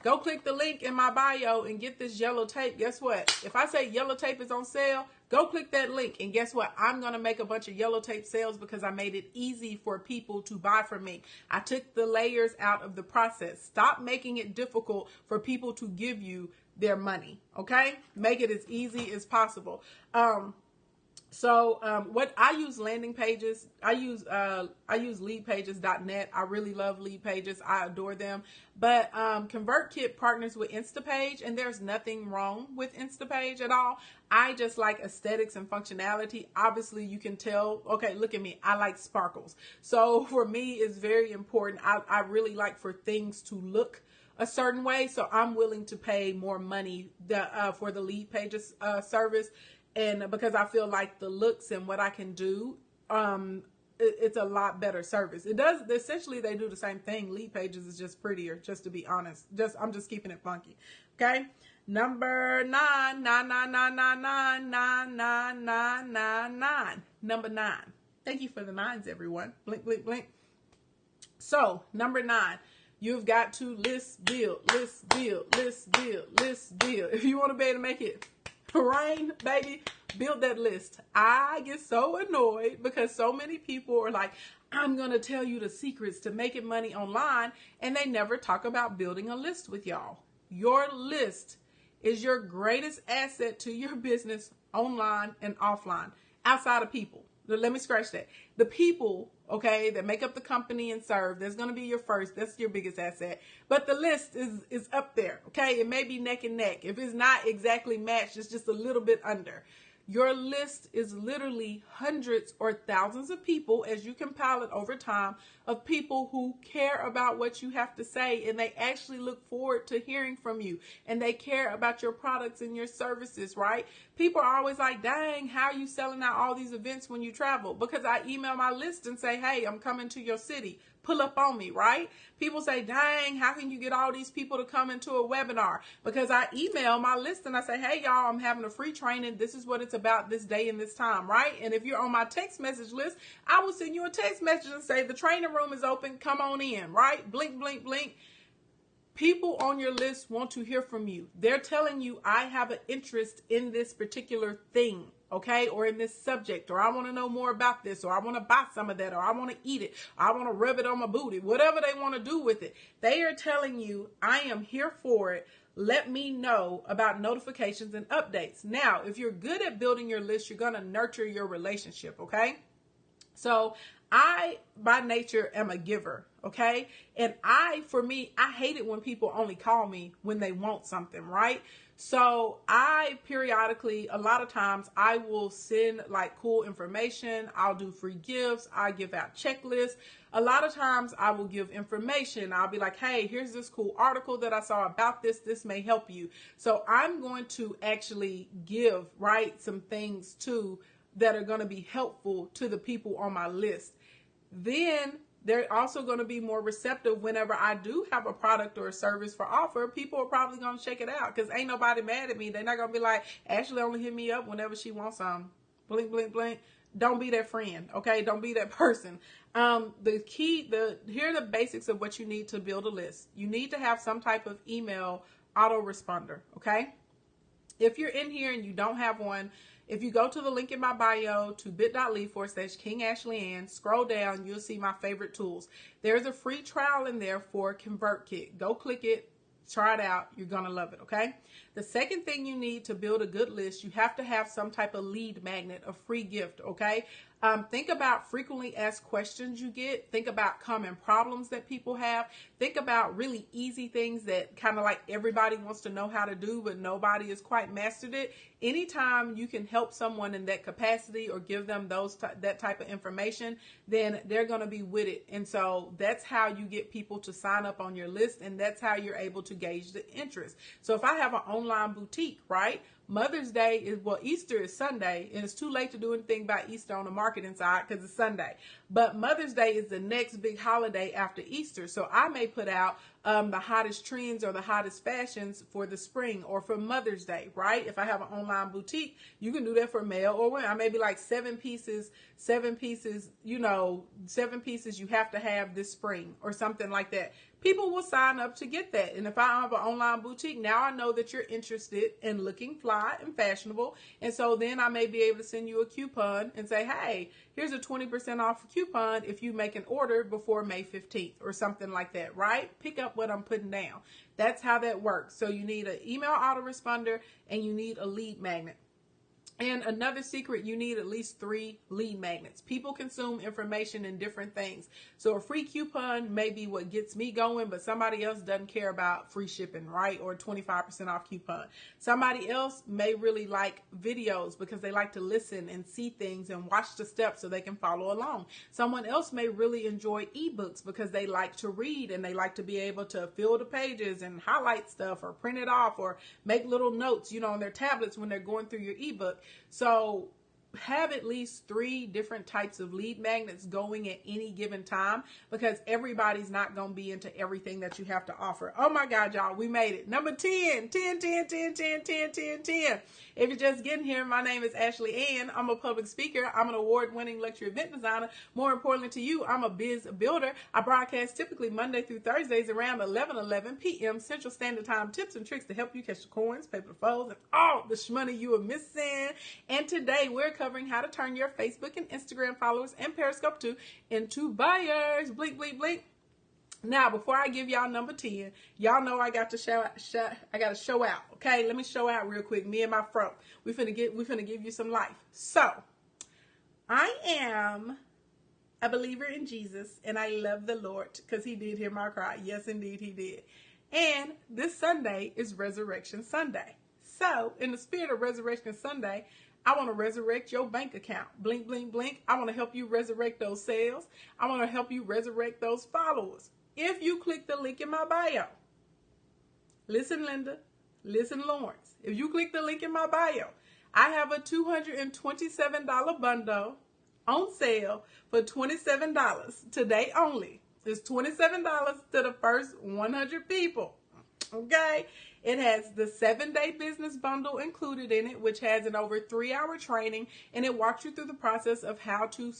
go click the link in my bio and get this yellow tape, guess what? If I say yellow tape is on sale, go click that link, and guess what? I'm going to make a bunch of yellow tape sales because I made it easy for people to buy from me. I took the layers out of the process. Stop making it difficult for people to give you their money, okay? Make it as easy as possible. What I use landing pages, I use leadpages.net. I really love Lead Pages. I adore them. But ConvertKit partners with Instapage, and there's nothing wrong with Instapage at all. I just like aesthetics and functionality. Obviously, you can tell, okay, look at me. I like sparkles. So for me, it's very important. I really like for things to look a certain way. So I'm willing to pay more money for the Lead Pages service. And because I feel like the looks and what I can do, it's a lot better service. It does, essentially they do the same thing. Lead Pages is just prettier, just to be honest. I'm just keeping it funky. Okay. Number 9. Number 9. Thank you for the 9s, everyone. Blink, blink, blink. So number 9. You've got to list, build. If you want to be able to make it rain, baby, build that list. I get so annoyed because so many people are like, I'm going to tell you the secrets to making money online, and they never talk about building a list with y'all. Your list is your greatest asset to your business online and offline, outside of people. Let me scratch that. The people, okay, that make up the company and serve, that's going to be your first. That's your biggest asset. But the list is up there, okay? It may be neck and neck. If it's not exactly matched, it's just a little bit under. Your list is literally hundreds or thousands of people, as you compile it over time, of people who care about what you have to say, and they actually look forward to hearing from you, and they care about your products and your services, right? People are always like, dang, how are you selling out all these events when you travel? Because I email my list and say, hey, I'm coming to your city. Pull up on me, right? People say, dang, how can you get all these people to come into a webinar? Because I email my list and I say, hey, y'all, I'm having a free training. This is what it's about this day and this time, right? And if you're on my text message list, I will send you a text message and say, the training room is open. Come on in, right? Blink, blink, blink. People on your list want to hear from you. They're telling you, I have an interest in this particular thing, okay, or in this subject, or I want to know more about this, or I want to buy some of that, or I want to eat it, or I want to rub it on my booty, whatever they want to do with it. They are telling you, I am here for it. Let me know about notifications and updates. Now, if you're good at building your list, you're going to nurture your relationship, okay? So I, by nature, am a giver, okay? And for me, I hate it when people only call me when they want something, right? So I periodically, a lot of times, I will send like cool information. I'll do free gifts. I give out checklists. A lot of times I will give information. I'll be like, hey, here's this cool article that I saw about this. This may help you. So I'm going to actually give, right, some things too that are going to be helpful to the people on my list. Then they're also going to be more receptive whenever I do have a product or a service for offer. People are probably going to check it out because ain't nobody mad at me. They're not going to be like, Ashley only hit me up whenever she wants some. Blink, blink, blink. Don't be that friend, okay? Don't be that person. Here are the basics of what you need to build a list. You need to have some type of email autoresponder, okay? If you're in here and you don't have one, if you go to the link in my bio to bit.ly/King Ashley Ann, scroll down, you'll see my favorite tools. There's a free trial in there for ConvertKit. Go click it, try it out. You're going to love it, okay? The second thing you need to build a good list, you have to have some type of lead magnet, a free gift, okay? Think about frequently asked questions you get. Think about common problems that people have. Think about really easy things that kind of like everybody wants to know how to do, but nobody has quite mastered it. Anytime you can help someone in that capacity or give them that type of information, then they're going to be with it. And so that's how you get people to sign up on your list, and that's how you're able to gauge the interest. So if I have an online boutique, right? Mother's Day is, well, Easter is Sunday, and it's too late to do anything about Easter on the marketing side because it's Sunday. But Mother's Day is the next big holiday after Easter. So I may put out the hottest trends or the hottest fashions for the spring or for Mother's Day, right? If I have an online boutique, you can do that for male or women. I may be like seven pieces, you know, 7 pieces you have to have this spring or something like that. People will sign up to get that. And if I have an online boutique, now I know that you're interested in looking fly and fashionable. And so then I may be able to send you a coupon and say, hey, here's a 20% off coupon if you make an order before May 15th or something like that, right? Pick up what I'm putting down. That's how that works. So you need an email autoresponder and you need a lead magnet. And another secret, you need at least 3 lead magnets. People consume information in different things. So a free coupon may be what gets me going, but somebody else doesn't care about free shipping, right? Or 25% off coupon. Somebody else may really like videos because they like to listen and see things and watch the steps so they can follow along. Someone else may really enjoy ebooks because they like to read and they like to be able to fill the pages and highlight stuff or print it off or make little notes, you know, on their tablets when they're going through your ebook. So have at least 3 different types of lead magnets going at any given time because everybody's not going to be into everything that you have to offer. Oh my God, y'all, we made it. Number 10. If you're just getting here, my name is Ashley Ann. I'm a public speaker. I'm an award-winning luxury event designer. More importantly to you, I'm a biz builder. I broadcast typically Monday through Thursdays around 11 p.m. Central Standard Time, tips and tricks to help you catch the coins, paper folds, and all the shmoney you are missing. And today we're covering how to turn your Facebook and Instagram followers and Periscope too into buyers. Blink, blink, blink. Now, before I give y'all number 10, y'all know I got to show out. Okay, let me show out real quick. Me and my fro. We finna give you some life. So, I am a believer in Jesus, and I love the Lord because He did hear my cry. Yes, indeed, He did. And this Sunday is Resurrection Sunday. So, in the spirit of Resurrection Sunday, I want to resurrect your bank account. Blink, blink, blink. I want to help you resurrect those sales. I want to help you resurrect those followers. If you click the link in my bio, listen, Linda, listen, Lawrence. If you click the link in my bio, I have a $227 bundle on sale for $27 today only. It's $27 to the first 100 people. Okay, it has the 7-day business bundle included in it, which has an over 3-hour training, and it walks you through the process of how to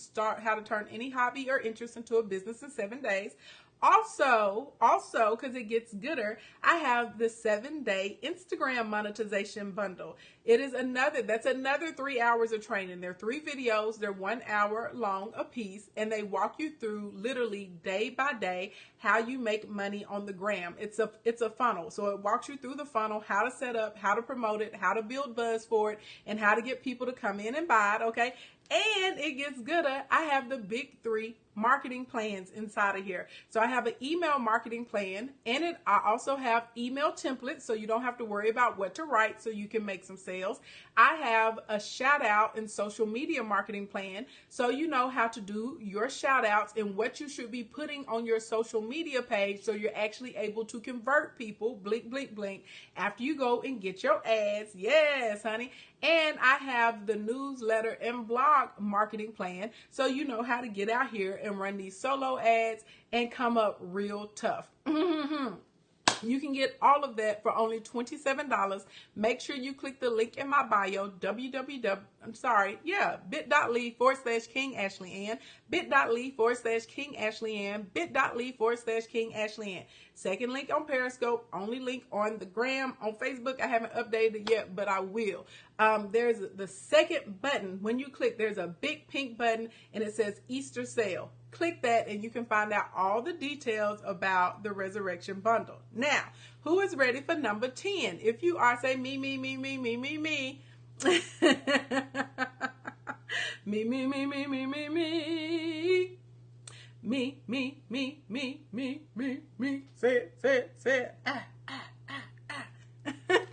turn any hobby or interest into a business in 7 days. Also, because it gets gooder, I have the 7-day Instagram monetization bundle. That's another 3 hours of training. There are 3 videos. They're 1 hour long a piece, and they walk you through literally day by day how you make money on the gram. It's a funnel. So it walks you through the funnel, how to set up, how to promote it, how to build buzz for it, and how to get people to come in and buy it. Okay. And it gets gooder. I have the big 3 marketing plans inside of here. So I have an email marketing plan, and I also have email templates, so you don't have to worry about what to write so you can make some sales. I have a shout out and social media marketing plan, so you know how to do your shout outs and what you should be putting on your social media page so you're actually able to convert people, blink, blink, blink, after you go and get your ads. Yes, honey. And I have the newsletter and blog marketing plan, so you know how to get out here and run these solo ads and come up real tough. You can get all of that for only $27. Make sure you click the link in my bio, bit.ly/King Ashley Ann, bit.ly/King Ashley Ann, bit.ly/King Ashley Ann. Second link on Periscope, only link on the gram. On Facebook, I haven't updated it yet, but I will. There's the second button. When you click, there's a big pink button and it says Easter sale. Click that and you can find out all the details about the Resurrection Bundle. Now, who is ready for number 10? If you are, say me. me, me, me, me, me, me. Me, me, me, me, me, me, me. Me, me, me, me, me, me, me. Say it, say it, say it. Ah, ah, ah, ah.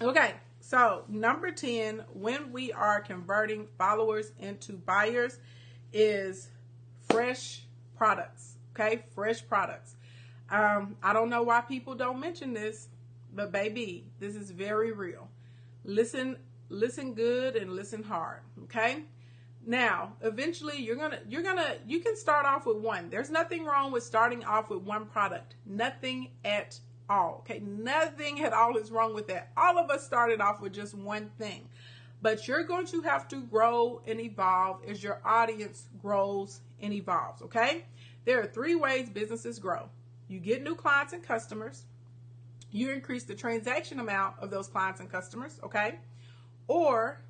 Okay, so number 10, when we are converting followers into buyers, is fresh products. Okay, fresh products. I don't know why people don't mention this, but baby, this is very real. Listen good and listen hard. Okay. Now, eventually you can start off with one. There's nothing wrong with starting off with one product. Nothing at all. Okay. Nothing at all is wrong with that. All of us started off with just one thing, but you're going to have to grow and evolve as your audience grows and evolves. Okay. There are 3 ways businesses grow. You get new clients and customers. You increase the transaction amount of those clients and customers. Okay. Or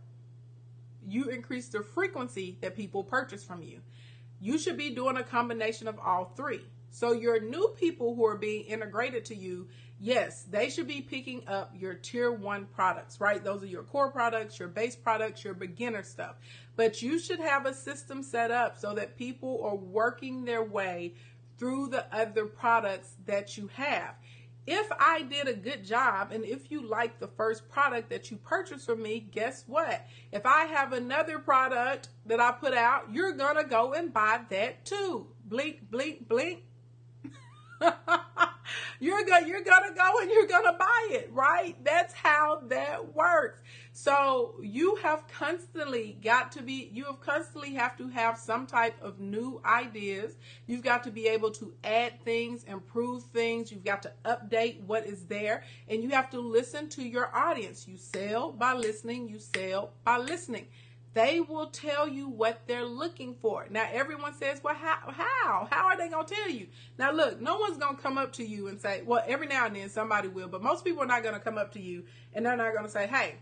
you increase the frequency that people purchase from you. You should be doing a combination of all 3. So your new people who are being integrated to you, yes, they should be picking up your tier 1 products, right? Those are your core products, your base products, your beginner stuff. But you should have a system set up so that people are working their way through the other products that you have. If I did a good job, and if you like the first product that you purchased from me, guess what? If I have another product that I put out, you're going to go and buy that too. Blink, blink, blink. You're going to go and you're going to buy it, right? That's how that works. So you have constantly have to have some type of new ideas. You've got to be able to add things, improve things. You've got to update what is there, and you have to listen to your audience. You sell by listening. You sell by listening. They will tell you what they're looking for. Now, everyone says, well, how are they going to tell you? Now, look, no one's going to come up to you and say, well, every now and then somebody will, but most people are not going to come up to you and they're not going to say, hey,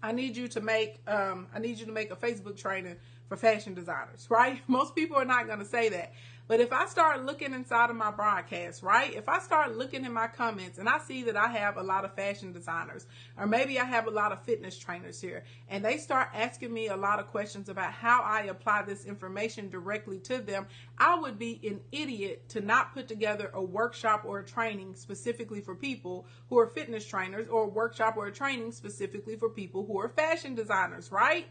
I need you to make a Facebook training for fashion designers, right? Most people are not going to say that. But if I start looking inside of my broadcast, right? If I start looking in my comments and I see that I have a lot of fashion designers, or maybe I have a lot of fitness trainers here, and they start asking me a lot of questions about how I apply this information directly to them, I would be an idiot to not put together a workshop or a training specifically for people who are fitness trainers, or a workshop or a training specifically for people who are fashion designers, right?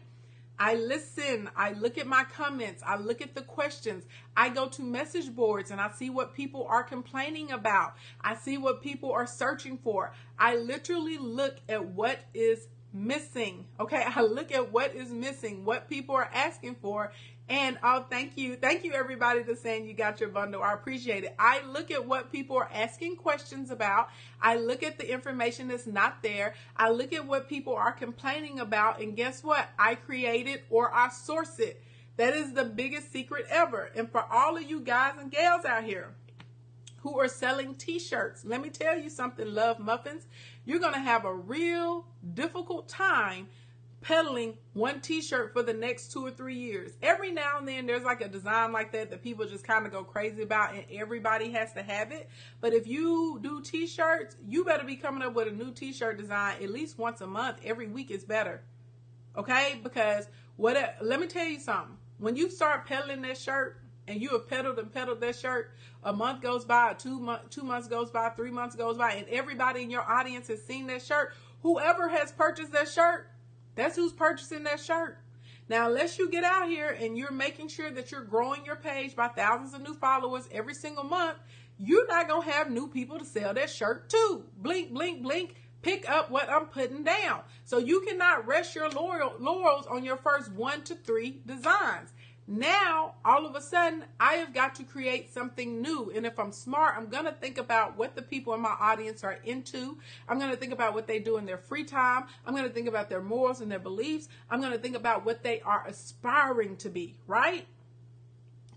I listen, I look at my comments, I look at the questions, I go to message boards and I see what people are complaining about. I see what people are searching for. I literally look at what is missing. Okay, I look at what is missing, what people are asking for. And thank you everybody that's saying you got your bundle. I appreciate it. I look at what people are asking questions about. I look at the information that's not there. I look at what people are complaining about, and guess what? I create it or I source it. That is the biggest secret ever. And for all of you guys and gals out here who are selling t-shirts, let me tell you something, Love Muffins. You're going to have a real difficult time peddling one t-shirt for the next 2 or 3 years. Every now and then there's like a design like that people just kind of go crazy about, and everybody has to have it. But if you do t-shirts, you better be coming up with a new t-shirt design at least once a month. Every week is better. okay? Because let me tell you something. When you start peddling that shirt, and you have peddled and peddled that shirt, a month goes by, 2 months goes by, 3 months goes by, and everybody in your audience has seen that shirt. Whoever has purchased that shirt, that's who's purchasing that shirt. Now, unless you get out here and you're making sure that you're growing your page by thousands of new followers every single month, you're not going to have new people to sell that shirt to. Blink, blink, blink. Pick up what I'm putting down. So you cannot rest your laurels on your first 1 to 3 designs. Now, all of a sudden, I have got to create something new. And if I'm smart, I'm going to think about what the people in my audience are into. I'm going to think about what they do in their free time. I'm going to think about their morals and their beliefs. I'm going to think about what they are aspiring to be, right?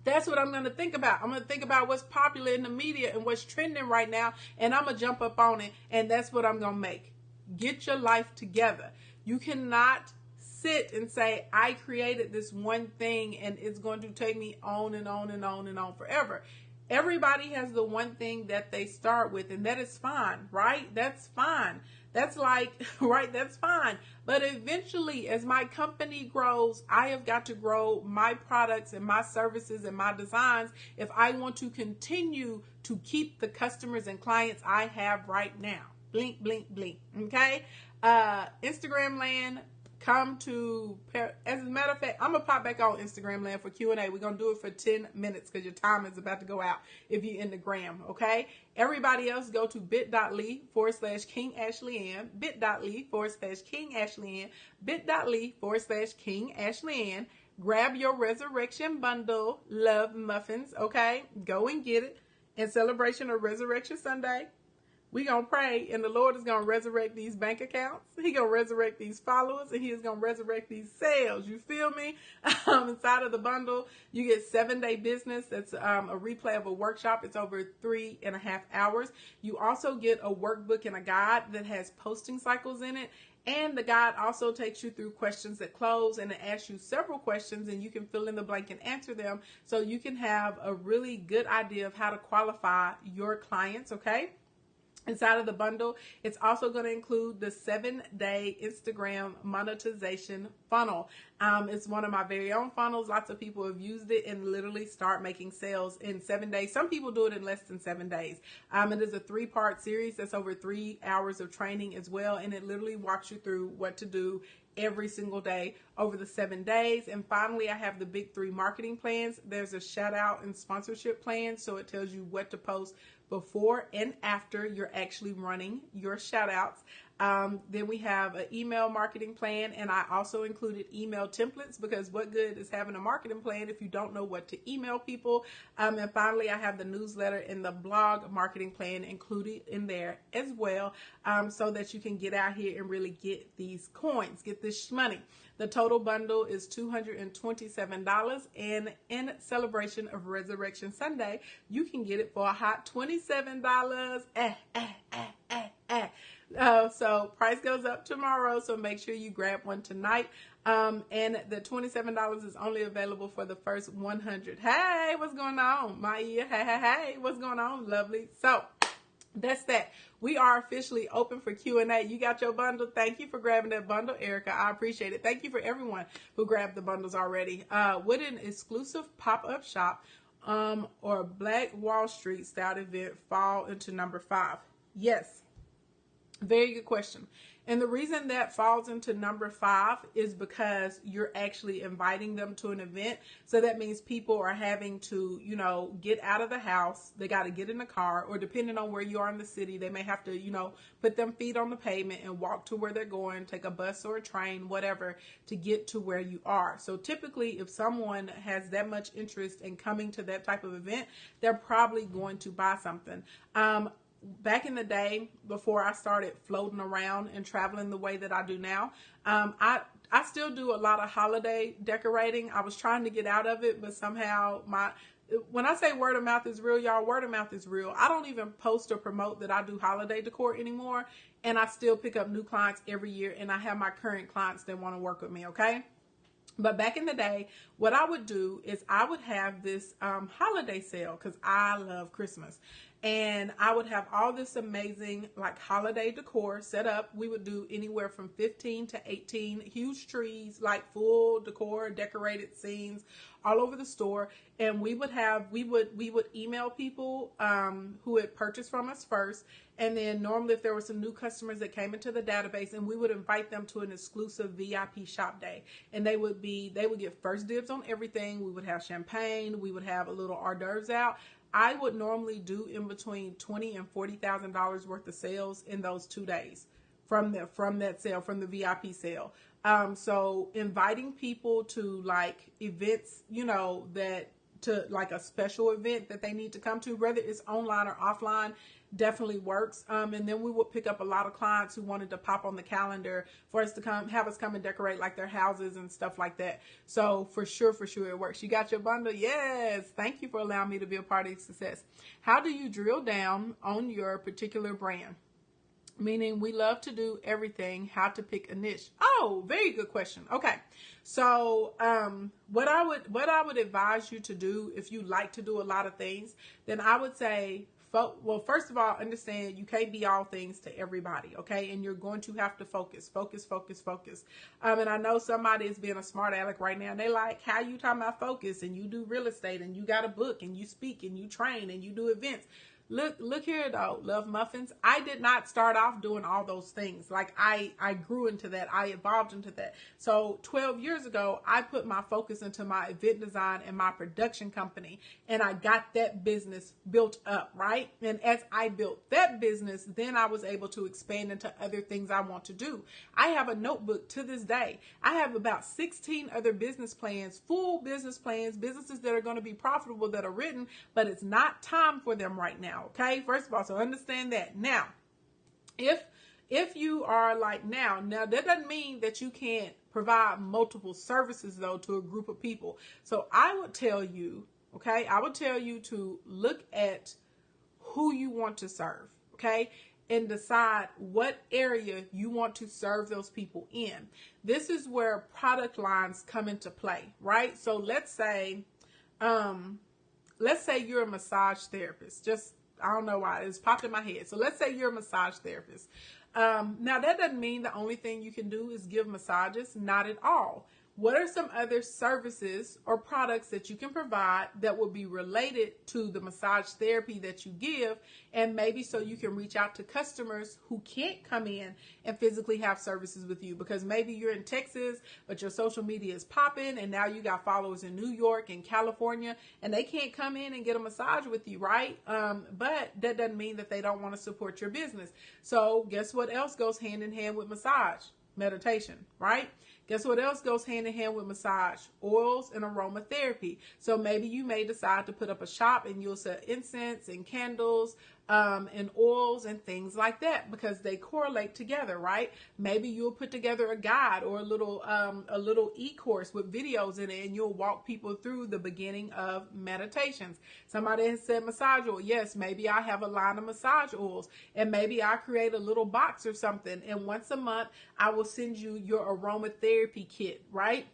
That's what I'm going to think about. I'm going to think about what's popular in the media and what's trending right now. And I'm going to jump up on it. And that's what I'm going to make. Get your life together. You cannot sit and say, I created this one thing and it's going to take me on and on and on and on forever. Everybody has the one thing that they start with, and that is fine, right? That's fine. That's like, right, that's fine. But eventually, as my company grows, I have got to grow my products and my services and my designs if I want to continue to keep the customers and clients I have right now. Blink, blink, blink, okay? Instagram land. Come to, as a matter of fact, I'm going to pop back on Instagram land for Q&A. We're going to do it for 10 minutes because your time is about to go out if you're in the gram, okay? Everybody else go to bit.ly/King Ashley Ann, bit.ly/King Ashley Ann, bit.ly/King Ashley Ann. Grab your Resurrection Bundle Love Muffins, okay? Go and get it in celebration of Resurrection Sunday. We're going to pray, and the Lord is going to resurrect these bank accounts. He's going to resurrect these followers, and he is going to resurrect these sales. You feel me? Inside of the bundle, you get 7-day business. That's a replay of a workshop. It's over 3.5 hours. You also get a workbook and a guide that has posting cycles in it. And the guide also takes you through questions that close, and it asks you several questions, and you can fill in the blank and answer them so you can have a really good idea of how to qualify your clients, okay? Inside of the bundle, it's also going to include the 7-day Instagram monetization funnel. It's one of my very own funnels. Lots of people have used it and literally start making sales in 7 days. Some people do it in less than 7 days. It is a 3-part series that's over 3 hours of training as well. And it literally walks you through what to do every single day over the 7 days. And finally, I have the big 3 marketing plans. There's a shout out and sponsorship plan. So it tells you what to post before and after you're actually running your shout outs. Then we have an email marketing plan, and I also included email templates because what good is having a marketing plan if you don't know what to email people? And finally, I have the newsletter and the blog marketing plan included in there as well, so that you can get out here and really get these coins, get this money. The total bundle is $227, and in celebration of Resurrection Sunday, you can get it for a hot $27. So price goes up tomorrow, so make sure you grab one tonight. And the $27 is only available for the first 100. Hey, what's going on? My ear, hey, what's going on? Lovely. So that's that. We are officially open for Q&A. You got your bundle. Thank you for grabbing that bundle, Erica. I appreciate it. Thank you for everyone who grabbed the bundles already. Would an exclusive pop-up shop or Black Wall Street style event fall into number 5? Yes. Very good question. And the reason that falls into number 5 is because you're actually inviting them to an event. So that means people are having to, get out of the house. They got to get in the car, or depending on where you are in the city, they may have to, put them feet on the pavement and walk to where they're going, take a bus or a train, whatever, to get to where you are. So typically, if someone has that much interest in coming to that type of event, they're probably going to buy something. Back in the day, before I started floating around and traveling the way that I do now, I still do a lot of holiday decorating. I was trying to get out of it, but somehow when I say word of mouth is real, y'all, word of mouth is real. I don't even post or promote that I do holiday decor anymore, and I still pick up new clients every year, and I have my current clients that want to work with me, okay? But back in the day, what I would do is I would have this holiday sale because I love Christmas. And I would have all this amazing like holiday decor set up. We would do anywhere from 15 to 18 huge trees, like full decor, decorated scenes all over the store. And we would email people who had purchased from us first. And then normally if there were some new customers that came into the database, and we would invite them to an exclusive VIP shop day. And they would get first dibs on everything. We would have champagne. We would have a little hors d'oeuvres out. I would normally do in between $20,000 and $40,000 worth of sales in those 2 days from that sale, from the VIP sale. So inviting people to like events, to like a special event that they need to come to, whether it's online or offline, definitely works. And then we would pick up a lot of clients who wanted to pop on the calendar for us to have us come and decorate like their houses and stuff like that. So for sure it works. You got your bundle? Yes. Thank you for allowing me to be a part of your success. How do you drill down on your particular brand? Meaning we love to do everything. How to pick a niche? Oh, very good question. Okay. So what I would advise you to do, if you like to do a lot of things, then I would say, well, first of all, understand you can't be all things to everybody, okay? And you're going to have to focus. And I know somebody is being a smart aleck right now, and they like, how you talking about focus? And you do real estate, and you got a book, and you speak, and you train, and you do events. Look here though, Love Muffins. I did not start off doing all those things. Like I grew into that. I evolved into that. So 12 years ago, I put my focus into my event design and my production company, and I got that business built up, right? And as I built that business, then I was able to expand into other things I want to do. I have a notebook to this day. I have about 16 other business plans, full business plans, businesses that are going to be profitable that are written, but it's not time for them right now. Okay, first of all, so understand that. Now, if you are like now that doesn't mean that you can't provide multiple services though to a group of people. So I would tell you, to look at who you want to serve, okay, and decide what area you want to serve those people in. This is where product lines come into play, right? So let's say you're a massage therapist. I don't know why it's popped in my head. So let's say you're a massage therapist. Now that doesn't mean the only thing you can do is give massages. Not at all. What are some other services or products that you can provide that will be related to the massage therapy that you give? And maybe so you can reach out to customers who can't come in and physically have services with you, because maybe you're in Texas, but your social media is popping, and now you got followers in New York and California, and they can't come in and get a massage with you, right? But that doesn't mean that they don't want to support your business. So guess what else goes hand in hand with massage? Meditation, right? Guess what else goes hand in hand with massage? Oils and aromatherapy. So maybe you may decide to put up a shop and you'll sell incense and candles and oils and things like that, because they correlate together, right? Maybe you'll put together a guide or a little e-course with videos in it, and you'll walk people through the beginning of meditations. Somebody has said massage oil. Yes, maybe I have a line of massage oils, and maybe I create a little box or something, and once a month I will send you your aromatherapy kit, right?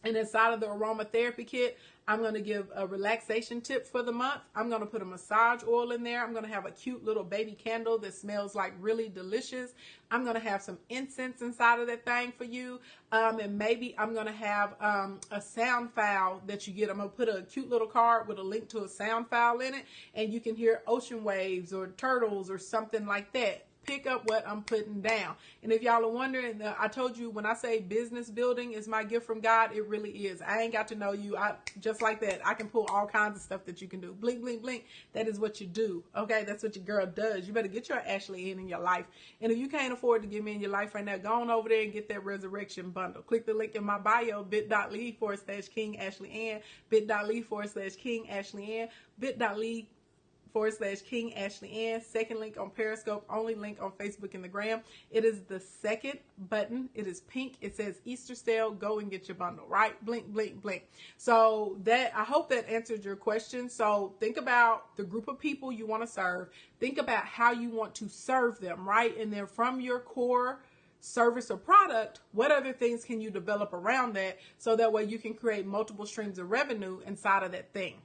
And inside of the aromatherapy kit, I'm going to give a relaxation tip for the month. I'm going to put a massage oil in there. I'm going to have a cute little baby candle that smells like really delicious. I'm going to have some incense inside of that thing for you. And maybe I'm going to have a sound file that you get. I'm going to put a cute little card with a link to a sound file in it, and you can hear ocean waves or turtles or something like that. Pick up what I'm putting down. And if y'all are wondering, I told you when I say business building is my gift from God, it really is. I ain't got to know you. Just like that, I can pull all kinds of stuff that you can do. Blink, blink, blink. That is what you do. Okay, that's what your girl does. You better get your Ashley in your life. And if you can't afford to get me in your life right now, go on over there and get that resurrection bundle. Click the link in my bio, bit.ly/King Ashley Ann, bit.ly/King Ashley Ann, bit.ly/King Ashley Ann. Second link on Periscope, only link on Facebook and the Gram. It is the second button. It is pink. It says Easter sale. Go and get your bundle, right? Blink, blink, blink. So I hope that answered your question. So think about the group of people you want to serve. Think about how you want to serve them, right? And then from your core service or product, what other things can you develop around that, so that way you can create multiple streams of revenue inside of that thing.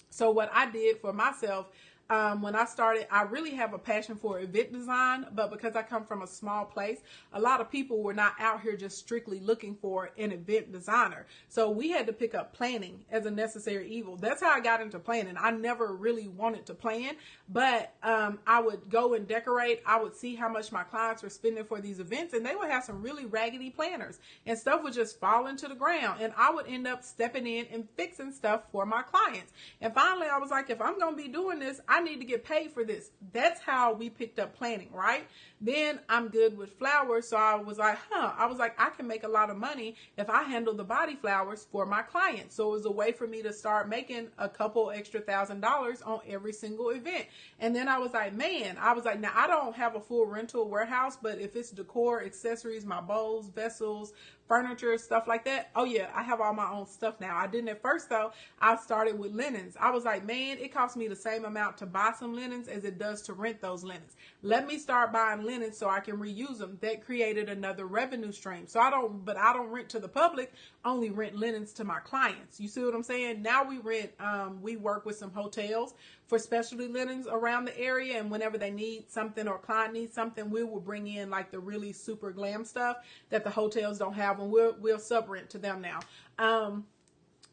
So what I did for myself, When I started, I really have a passion for event design, but because I come from a small place, a lot of people were not out here just strictly looking for an event designer. So we had to pick up planning as a necessary evil. That's how I got into planning. I never really wanted to plan, but I would go and decorate. I would see how much my clients were spending for these events, and they would have some really raggedy planners, and stuff would just fall into the ground, and I would end up stepping in and fixing stuff for my clients. And finally, I was like, if I'm going to be doing this, I need to get paid for this. That's how we picked up planning, right? Then I'm good with flowers, so I was like, I can make a lot of money if I handle the body flowers for my clients. So it was a way for me to start making a couple extra $1,000s on every single event. And then I was like, now I don't have a full rental warehouse, but if it's decor, accessories, my bowls, vessels, furniture, stuff like that, oh yeah, I have all my own stuff now. I didn't at first though. I started with linens. I was like, man, it costs me the same amount to buy some linens as it does to rent those linens. Let me start buying linens so I can reuse them. That created another revenue stream. So I don't rent to the public, only rent linens to my clients. You see what I'm saying? Now we work with some hotels for specialty linens around the area, and whenever they need something or client needs something, we will bring in like the really super glam stuff that the hotels don't have, and we'll sub rent to them now.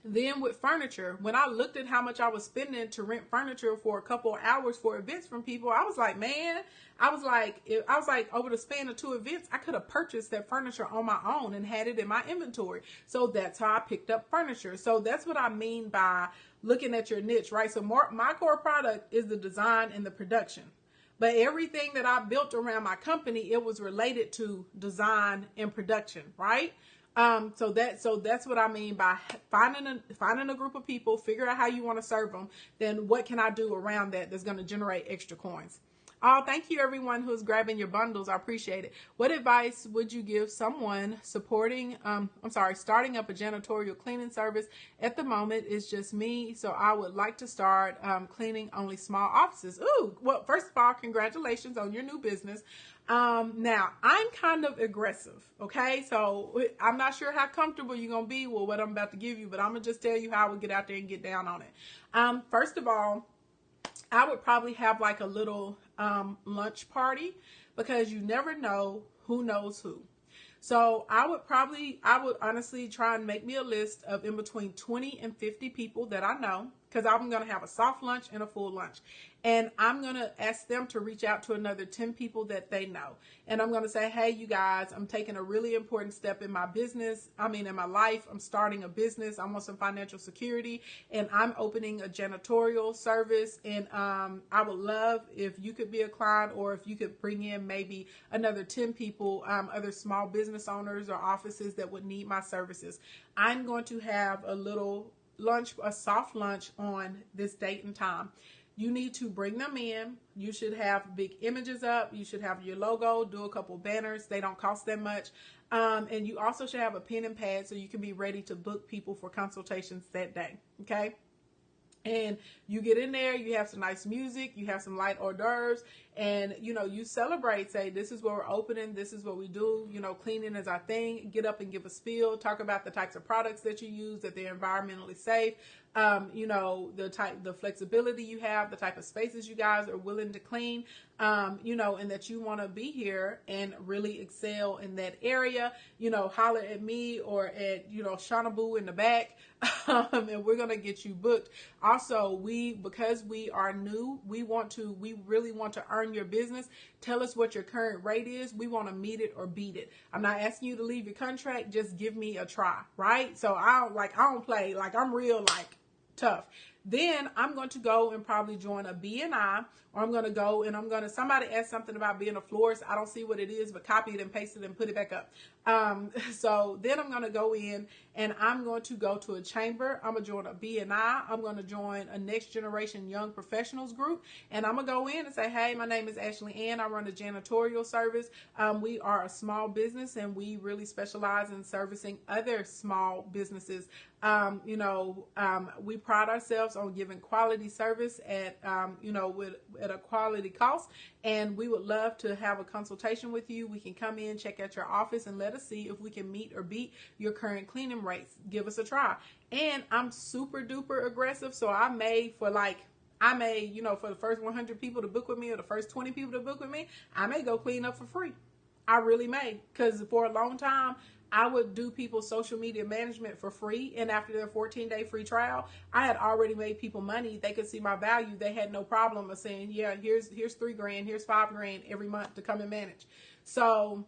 Then with furniture, when I looked at how much I was spending to rent furniture for a couple of hours for events from people, I was like, man, over the span of 2 events, I could have purchased that furniture on my own and had it in my inventory. So that's how I picked up furniture. So that's what I mean by looking at your niche, right? So my core product is the design and the production. But everything that I built around my company, it was related to design and production, right? So that's what I mean by finding a group of people, figure out how you want to serve them. Then what can I do around that that's going to generate extra coins? Oh, thank you everyone who's grabbing your bundles. I appreciate it. What advice would you give someone starting up a janitorial cleaning service? At the moment, it's just me, so I would like to start cleaning only small offices. Ooh, well, first of all, congratulations on your new business. Now I'm kind of aggressive. Okay. So I'm not sure how comfortable you're going to be with what I'm about to give you, but I'm going to just tell you how I would get out there and get down on it. First of all, I would probably have like a little lunch party, because you never know who knows who. So I would honestly try and make me a list of in between 20 and 50 people that I know, because I'm going to have a soft lunch and a full lunch. And I'm going to ask them to reach out to another 10 people that they know. And I'm going to say, hey, you guys, I'm taking a really important step in my business. In my life, I'm starting a business. I want some financial security, and I'm opening a janitorial service. And I would love if you could be a client, or if you could bring in maybe another 10 people, other small business owners or offices that would need my services. I'm going to have a little lunch, a soft lunch on this date and time. You need to bring them in. You should have big images up. You should have your logo, do a couple banners. They don't cost that much. And you also should have a pen and pad so you can be ready to book people for consultations that day. Okay. And you get in there, you have some nice music, you have some light hors d'oeuvres, and, you celebrate, say, this is where we're opening, this is what we do, cleaning is our thing. Get up and give a spiel, talk about the types of products that you use, that they're environmentally safe, the flexibility you have, the type of spaces you guys are willing to clean, and that you want to be here and really excel in that area. Holler at me or at, Shauna Boo in the back, and we're going to get you booked. Also, because we are new, we really want to earn your business. Tell us what your current rate is. We want to meet it or beat it. I'm not asking you to leave your contract. Just give me a try, right? So I don't play, I'm real, tough. Then I'm going to go and probably join a BNI, or I'm going to go and somebody asked something about being a florist. I don't see what it is, but copy it and paste it and put it back up. So then I'm going to go in and I'm going to go to a chamber. I'm going to join a BNI. I'm going to join a next generation young professionals group. And I'm going to go in and say, hey, my name is Ashley Ann. I run a janitorial service. We are a small business, and we really specialize in servicing other small businesses. We pride ourselves on giving quality service at a quality cost, and we would love to have a consultation with you. We can come in, check out your office, and let us see if we can meet or beat your current cleaning rates. Give us a try. And I'm super duper aggressive, so I made for I may, you know, for the first 100 people to book with me or the first 20 people to book with me, I may go clean up for free. I really may. Because for a long time, I would do people's social media management for free. And after their 14-day free trial, I had already made people money. They could see my value. They had no problem of saying, yeah, here's $3,000, here's $5,000 every month to come and manage. So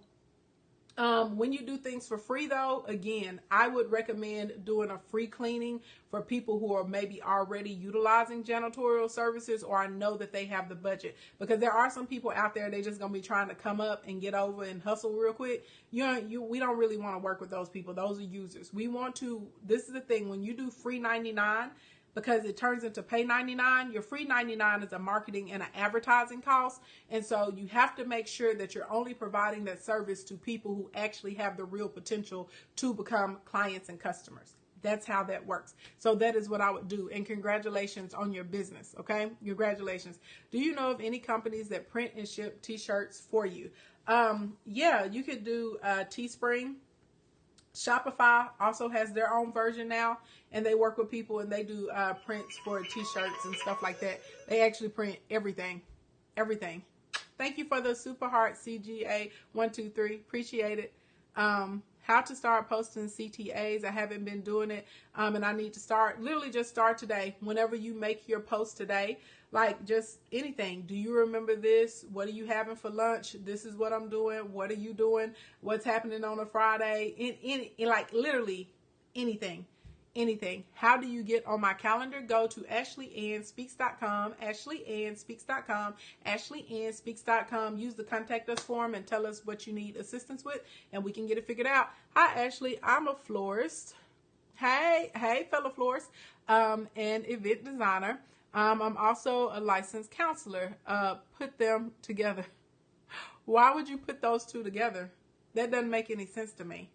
when you do things for free, though, again, I would recommend doing a free cleaning for people who are maybe already utilizing janitorial services, or I know that they have the budget, because there are some people out there, they just gonna be trying to come up and get over and hustle real quick. We don't really want to work with those people. Those are users. We want to, this is the thing, when you do free 99, because it turns into pay 99, your free 99 is a marketing and an advertising cost. And so you have to make sure that you're only providing that service to people who actually have the real potential to become clients and customers. That's how that works. So that is what I would do. And congratulations on your business. Okay. Congratulations. Do you know of any companies that print and ship t-shirts for you? Yeah, you could do Teespring. Shopify also has their own version now, and they work with people and they do prints for t-shirts and stuff like that. They actually print everything. Thank you for the super heart CGA 123. Appreciate it. How to start posting CTAs. I haven't been doing it, and I need to start. Literally just start today. Whenever you make your post today, like just anything. Do you remember this? What are you having for lunch? This is what I'm doing. What are you doing? What's happening on a Friday? In like literally anything. How do you get on my calendar? Go to AshleyAnnSpeaks.com, AshleyAnnSpeaks.com, AshleyAnnSpeaks.com. Use the contact us form and tell us what you need assistance with, and we can get it figured out. Hi, Ashley. I'm a florist. Hey, fellow florist, and event designer. I'm also a licensed counselor. Put them together. Why would you put those two together? That doesn't make any sense to me.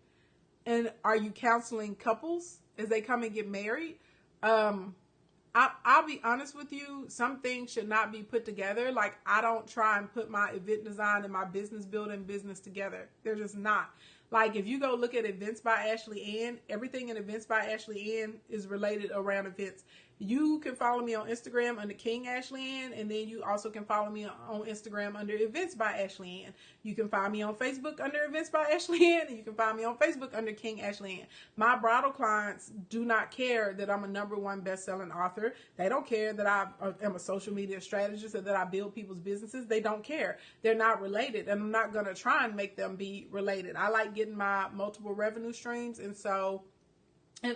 And are you counseling couples as they come and get married? I'll be honest with you. Some things should not be put together. Like, I don't try and put my event design and my business building business together. They're just not. Like, if you go look at Events by Ashley Ann, everything in Events by Ashley Ann is related around events. You can follow me on Instagram under King Ashley Ann, and then you also can follow me on Instagram under Events by Ashley Ann. You can find me on Facebook under Events by Ashley Ann, and you can find me on Facebook under King Ashley Ann. My bridal clients do not care that I'm a #1 best-selling author. They don't care that I am a social media strategist or that I build people's businesses. They don't care. They're not related, and I'm not going to try and make them be related. I like getting my multiple revenue streams, and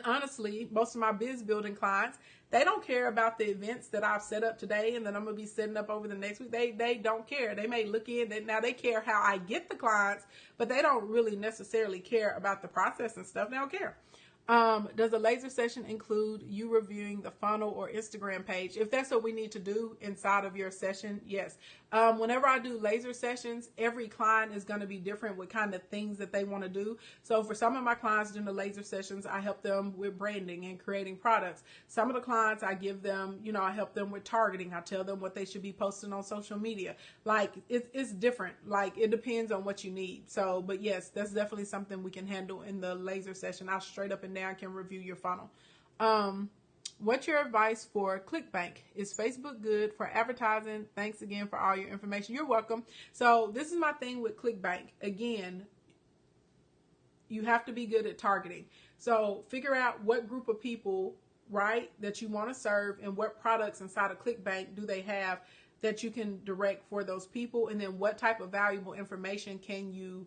honestly, most of my biz building clients, they don't care about the events that I've set up today and that I'm going to be setting up over the next week. They don't care. They may look in. Now, they care how I get the clients, but they don't really necessarily care about the process and stuff. They don't care. Does a laser session include you reviewing the funnel or Instagram page? If that's what we need to do inside of your session, yes. Whenever I do laser sessions, every client is going to be different with kind of things that they want to do. So for some of my clients during the laser sessions, I help them with branding and creating products. Some of the clients, I give them, I help them with targeting. I tell them what they should be posting on social media. Like, it's different. Like, it depends on what you need. So, but yes, that's definitely something we can handle in the laser session. I straight up and down can review your funnel. What's your advice for ClickBank? Is Facebook good for advertising? Thanks again for all your information. You're welcome. So this is my thing with ClickBank. Again, you have to be good at targeting. So figure out what group of people, right, that you want to serve, and what products inside of ClickBank do they have that you can direct for those people, and then what type of valuable information can you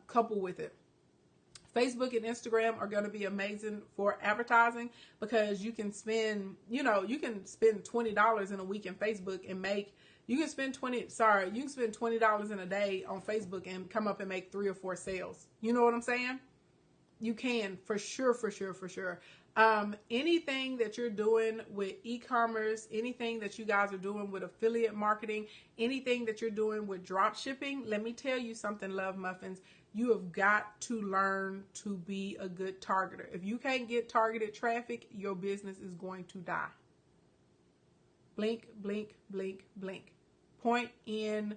couple with it. Facebook and Instagram are going to be amazing for advertising, because you can spend, you can spend $20 in a week in Facebook and you can spend $20 in a day on Facebook and come up and make 3 or 4 sales. You know what I'm saying? You can, for sure. Anything that you're doing with e-commerce, anything that you guys are doing with affiliate marketing, anything that you're doing with drop shipping, let me tell you something, Love Muffins. You have got to learn to be a good targeter. If you can't get targeted traffic, your business is going to die. Blink, blink, blink, blink. Point in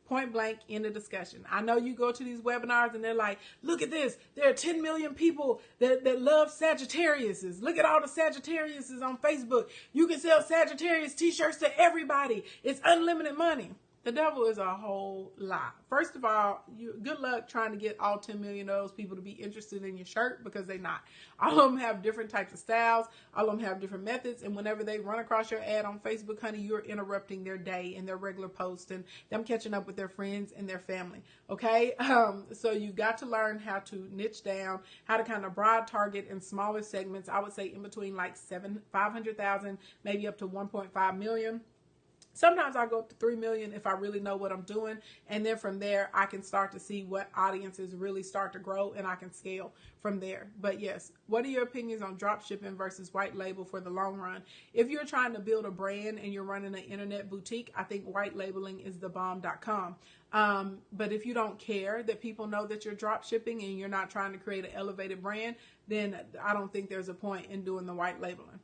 Point blank in the discussion. I know you go to these webinars and they're like, look at this. There are 10 million people that love Sagittariuses. Look at all the Sagittariuses on Facebook. You can sell Sagittarius t-shirts to everybody. It's unlimited money. The devil is a whole lie. First of all, good luck trying to get all 10 million of those people to be interested in your shirt, because they're not. All of them have different types of styles. All of them have different methods. And whenever they run across your ad on Facebook, honey, you're interrupting their day and their regular posts and them catching up with their friends and their family. Okay. So you've got to learn how to niche down, how to kind of broad target in smaller segments. I would say in between like 500,000, maybe up to 1.5 million. Sometimes I go up to 3 million if I really know what I'm doing. And then from there, I can start to see what audiences really start to grow, and I can scale from there. But yes, what are your opinions on drop shipping versus white label for the long run? If you're trying to build a brand and you're running an internet boutique, I think white labeling is the bomb.com. But if you don't care that people know that you're drop shipping and you're not trying to create an elevated brand, then I don't think there's a point in doing the white labeling.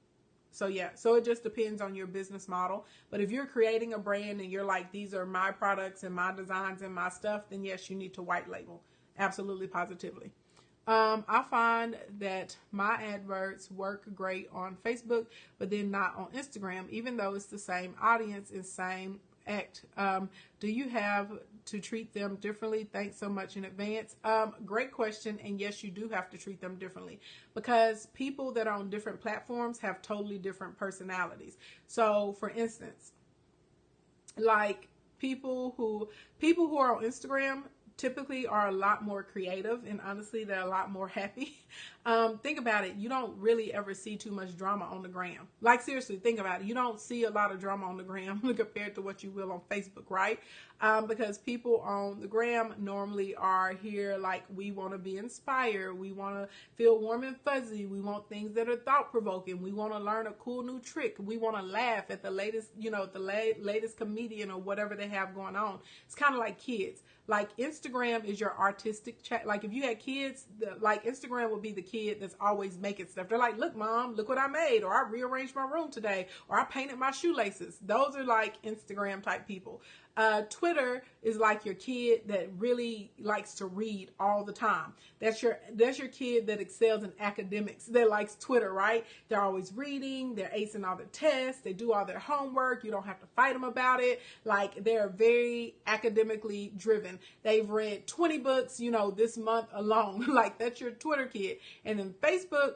So yeah, so it just depends on your business model. But if you're creating a brand and you're like, these are my products and my designs and my stuff, then yes, you need to white label. Absolutely, positively. I find that my adverts work great on Facebook, but then not on Instagram, even though it's the same audience and same act. Do you have to treat them differently? Thanks so much in advance. Great question. And yes, you do have to treat them differently, because people that are on different platforms have totally different personalities. So for instance, like people who are on Instagram typically are a lot more creative, and honestly, they're a lot more happy. Think about it. You don't really ever see too much drama on the gram. Like seriously, think about it. You don't see a lot of drama on the gram compared to what you will on Facebook, right? Because people on the gram normally are here like, we want to be inspired. We want to feel warm and fuzzy. We want things that are thought-provoking. We want to learn a cool new trick. We want to laugh at the latest, latest comedian or whatever they have going on. It's kind of like kids. Like Instagram is your artistic chat. Like if you had kids, like Instagram would be the kid that's always making stuff. They're like, look, mom, look what I made. Or I rearranged my room today. Or I painted my shoelaces. Those are like Instagram type people. Twitter is like your kid that really likes to read all the time. That's your kid that excels in academics, that likes Twitter, right? They're always reading, they're acing all their tests, they do all their homework, you don't have to fight them about it. Like they're very academically driven. They've read 20 books, this month alone. Like that's your Twitter kid. And then Facebook,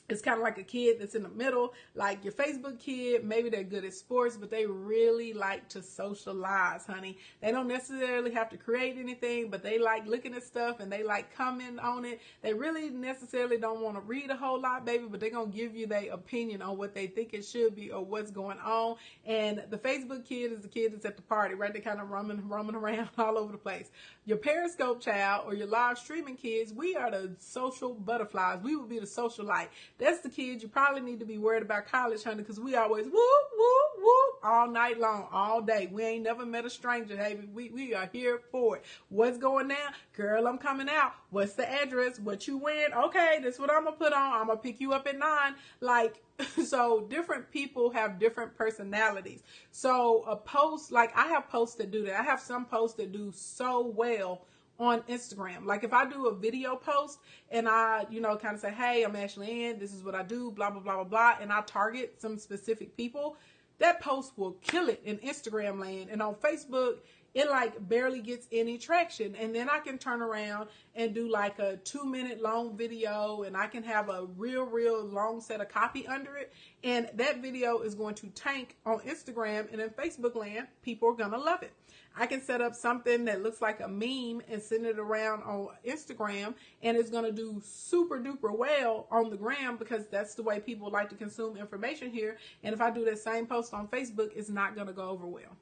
it's kind of like a kid that's in the middle, like your Facebook kid. Maybe they're good at sports, but they really like to socialize, honey. They don't necessarily have to create anything, but they like looking at stuff and they like commenting on it. They really necessarily don't want to read a whole lot, baby, but they're going to give you their opinion on what they think it should be or what's going on. And the Facebook kid is the kid that's at the party, right? They're kind of roaming around all over the place. Your Periscope child or your live streaming kids, we are the social butterflies. We will be the social light. That's the kids you probably need to be worried about college, honey, because we always whoop, whoop, whoop all night long, all day. We ain't never met a stranger, baby. We are here for it. What's going down? Girl, I'm coming out. What's the address? What you wearing? Okay, that's what I'm going to put on. I'm going to pick you up at 9. Like, so different people have different personalities. So a post, like I have posts that do that. I have some posts that do so well on Instagram. Like if I do a video post and I, kind of say, hey, I'm Ashley Ann, this is what I do, blah, blah, blah, blah, blah, and I target some specific people, that post will kill it in Instagram land. And on Facebook, it like barely gets any traction. And then I can turn around and do like a 2-minute long video, and I can have a real long set of copy under it. And that video is going to tank on Instagram, and in Facebook land, people are going to love it. I can set up something that looks like a meme and send it around on Instagram, and it's going to do super duper well on the gram, because that's the way people like to consume information here. And if I do that same post on Facebook, it's not going to go over well.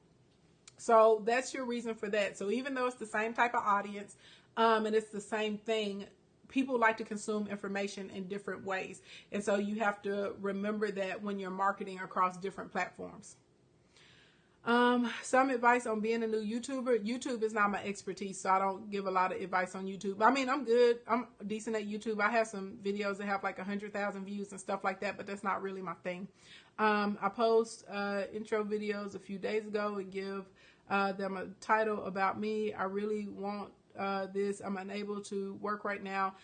So that's your reason for that. So even though it's the same type of audience, and it's the same thing, people like to consume information in different ways. And so you have to remember that when you're marketing across different platforms. Some advice on being a new YouTuber. YouTube is not my expertise, so I don't give a lot of advice on YouTube. I mean, I'm good. I'm decent at YouTube. I have some videos that have like 100,000 views and stuff like that, but that's not really my thing. I post intro videos a few days ago and give them a title about me. I really want this. I'm unable to work right now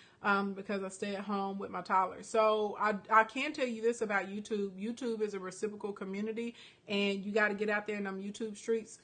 because I stay at home with my toddler. So I can tell you this about YouTube. YouTube is a reciprocal community, and you got to get out there in them YouTube streets.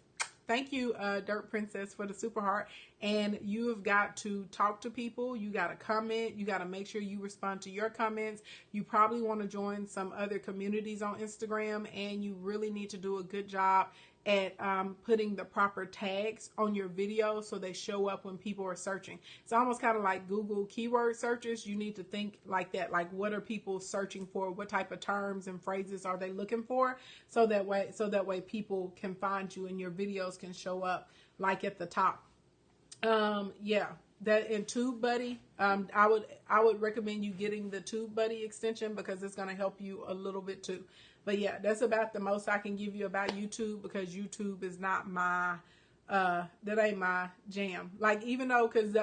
Thank you, Dirt Princess, for the super heart. And you have got to talk to people. You got to comment. You got to make sure you respond to your comments. You probably want to join some other communities on Instagram, and you really need to do a good job at putting the proper tags on your videos so they show up when people are searching. It's almost kind of like Google keyword searches. You need to think like that. Like, what are people searching for? What type of terms and phrases are they looking for? So that way people can find you and your videos can show up like at the top. Yeah. That in TubeBuddy, I would recommend you getting the TubeBuddy extension because it's going to help you a little bit too. But yeah, that's about the most I can give you about YouTube because YouTube is not my, that ain't my jam. Like, even though, because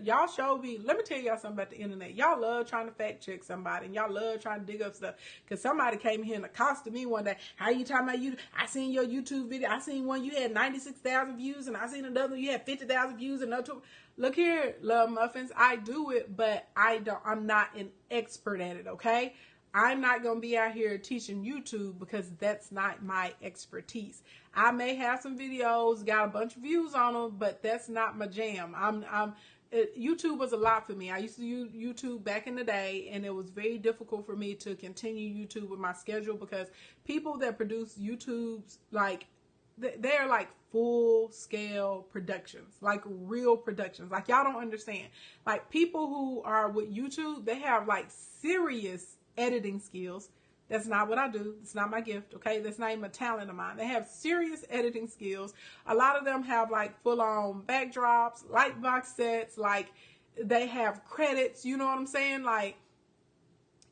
y'all show me, let me tell y'all something about the internet. Y'all love trying to fact check somebody and y'all love trying to dig up stuff. Because somebody came here and accosted me one day. How you talking about YouTube? I seen your YouTube video. I seen one you had 96,000 views and I seen another you had 50,000 views and another. Look here, Love Muffins. I do it, but I'm not an expert at it, okay? I'm not going to be out here teaching YouTube because that's not my expertise. I may have some videos, got a bunch of views on them, but that's not my jam. YouTube was a lot for me. I used to use YouTube back in the day, and it was very difficult for me to continue YouTube with my schedule because people that produce YouTubes, like, they're like full scale productions, like real productions. Like, y'all don't understand. Like, people who are with YouTube, they have like serious editing skills. That's not what I do. It's not my gift, okay? That's not even a talent of mine. They have serious editing skills. A lot of them have like full-on backdrops, light box sets, like they have credits, you know what I'm saying? Like,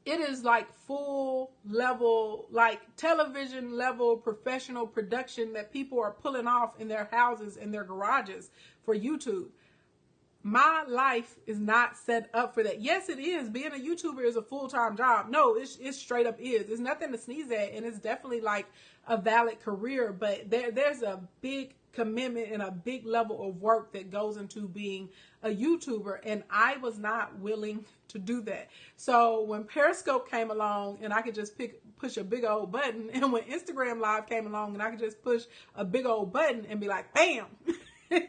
it is like full level, like television level professional production that people are pulling off in their houses and their garages for YouTube. My life is not set up for that. Yes, it is. Being a YouTuber is a full-time job. No, it straight up is. It's nothing to sneeze at, and it's definitely like a valid career, but there's a big commitment and a big level of work that goes into being a YouTuber, and I was not willing to do that. So when Periscope came along and I could just push a big old button, and when Instagram Live came along and I could just push a big old button and be like, bam,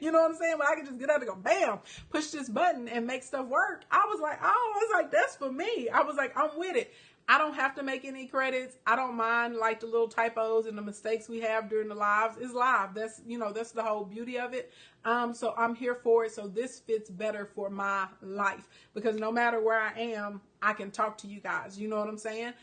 you know what I'm saying? When I could just get out and go, bam, push this button and make stuff work. I was like, that's for me. I was like, I'm with it. I don't have to make any credits. I don't mind like the little typos and the mistakes we have during the lives. It's live. That's the whole beauty of it. So I'm here for it. So this fits better for my life because no matter where I am, I can talk to you guys. You know what I'm saying?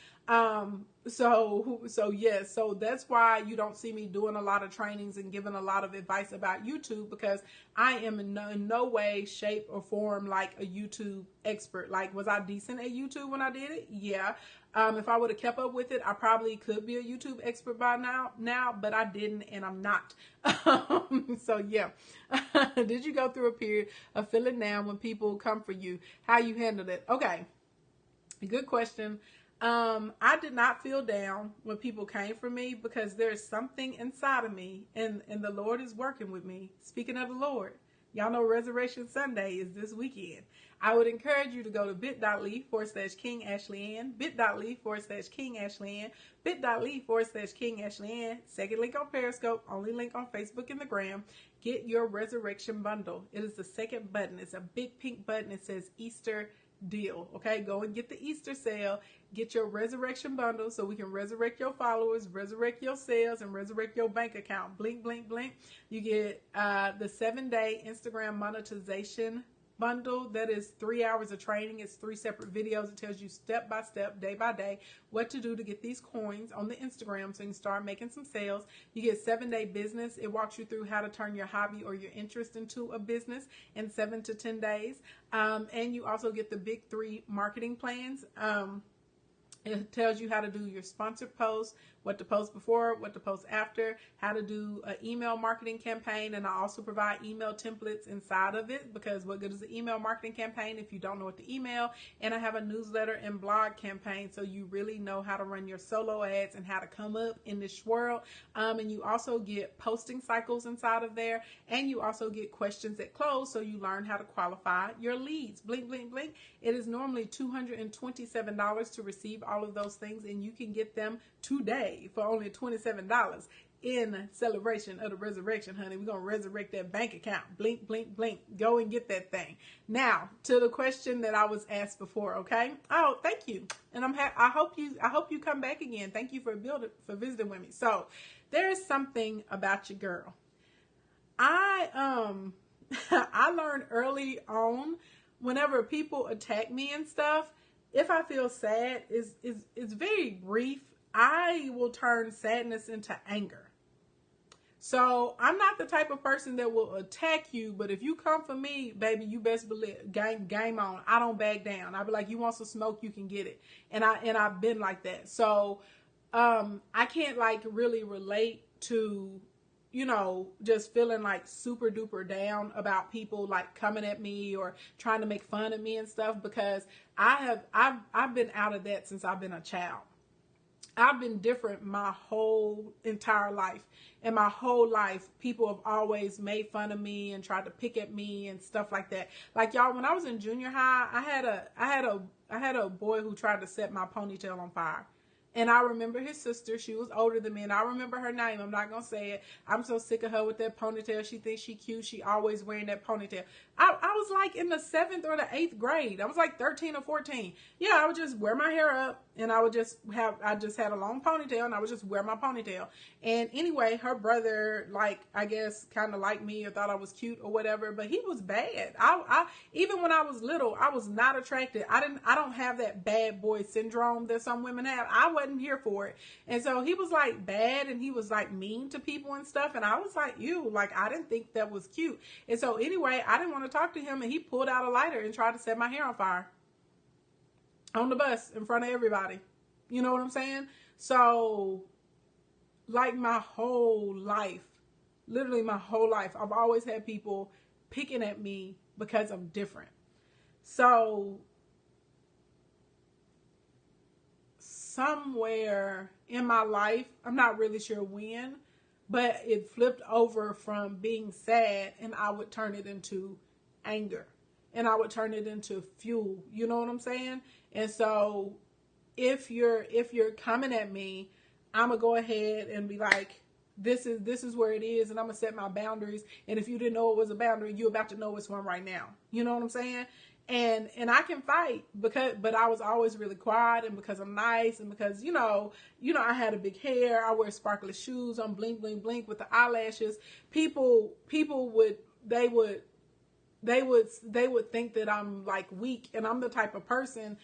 So yes, so that's why you don't see me doing a lot of trainings and giving a lot of advice about YouTube because I am in no way, shape, or form like a YouTube expert. Like, was I decent at YouTube when I did it? Yeah. If I would have kept up with it, I probably could be a YouTube expert by now, but I didn't, and I'm not. So yeah. Did you go through a period of feeling down when people come for you? How you handled it? Okay. Good question. I did not feel down when people came for me because there's something inside of me and the Lord is working with me. Speaking of the Lord, y'all know Resurrection Sunday is this weekend. I would encourage you to go to bit.ly/King Ashley Ann, bit.ly/King Ashley Ann, bit.ly/King Ashley Ann, second link on Periscope, only link on Facebook and the Gram. Get your Resurrection bundle. It is the second button. It's a big pink button. It says Easter deal. Okay, go and get the Easter sale. Get your Resurrection bundle so we can resurrect your followers, resurrect your sales, and resurrect your bank account. Blink, blink, blink. You get the 7-day Instagram monetization bundle. That is 3 hours of training. It's 3 separate videos. It tells you step by step, day by day, what to do to get these coins on the Instagram so you can start making some sales. You get 7-day business. It walks you through how to turn your hobby or your interest into a business in 7 to 10 days. And you also get the big 3 marketing plans. It tells you how to do your sponsored posts, what to post before, what to post after, how to do an email marketing campaign. And I also provide email templates inside of it, because what good is an email marketing campaign if you don't know what to email? And I have a newsletter and blog campaign, so you really know how to run your solo ads and how to come up in this world. And you also get posting cycles inside of there, and you also get questions at close, so you learn how to qualify your leads. Blink, blink, blink. It is normally $227 to receive all of those things, and you can get them today for only $27 in celebration of the resurrection, honey. We're going to resurrect that bank account. Blink, blink, blink. Go and get that thing. Now, to the question that I was asked before, okay? Oh, thank you. And I hope you come back again. Thank you for visiting with me. So, there is something about your girl. I I learned early on, whenever people attack me and stuff, if I feel sad, it's very brief. I will turn sadness into anger. So I'm not the type of person that will attack you, but if you come for me, baby, you best believe game on. I don't back down. I'll be like, you want some smoke, you can get it. And I've been like that. So I can't like really relate to, you know, just feeling like super duper down about people like coming at me or trying to make fun of me and stuff, because I've been out of that since I've been a child. I've been different my whole entire life. And my whole life, people have always made fun of me and tried to pick at me and stuff like that. Like, y'all, when I was in junior high, I had a boy who tried to set my ponytail on fire. And I remember his sister. She was older than me, and I remember her name. I'm not going to say it. I'm so sick of her with that ponytail. She thinks she cute. She always wearing that ponytail. I was like in the 7th or the 8th grade. I was like 13 or 14. Yeah, I would just wear my hair up, and I just had a long ponytail, and I would just wear my ponytail. And anyway, her brother, like, I guess kind of liked me or thought I was cute or whatever, but he was bad. I even when I was little, I was not attracted. I don't have that bad boy syndrome that some women have. I wasn't here for it. And so he was like bad, and he was like mean to people and stuff. And I was like, ew, like I didn't think that was cute. And so anyway, I didn't want to talk to him, and he pulled out a lighter and tried to set my hair on fire on the bus in front of everybody. You know what I'm saying? So like my whole life, literally my whole life, I've always had people picking at me because I'm different. So somewhere in my life, I'm not really sure when, but it flipped over from being sad, and I would turn it into anger, and I would turn it into fuel. You know what I'm saying? And so if you're coming at me, I'm gonna go ahead and be like, this is where it is, and I'm gonna set my boundaries. And if you didn't know it was a boundary, you're about to know it's one right now. You know what I'm saying? And I can fight, but I was always really quiet, and because I'm nice, and because you know I had a big hair, I wear sparkly shoes, I'm blink blink blink with the eyelashes. People would think that I'm like weak, and I'm the type of person,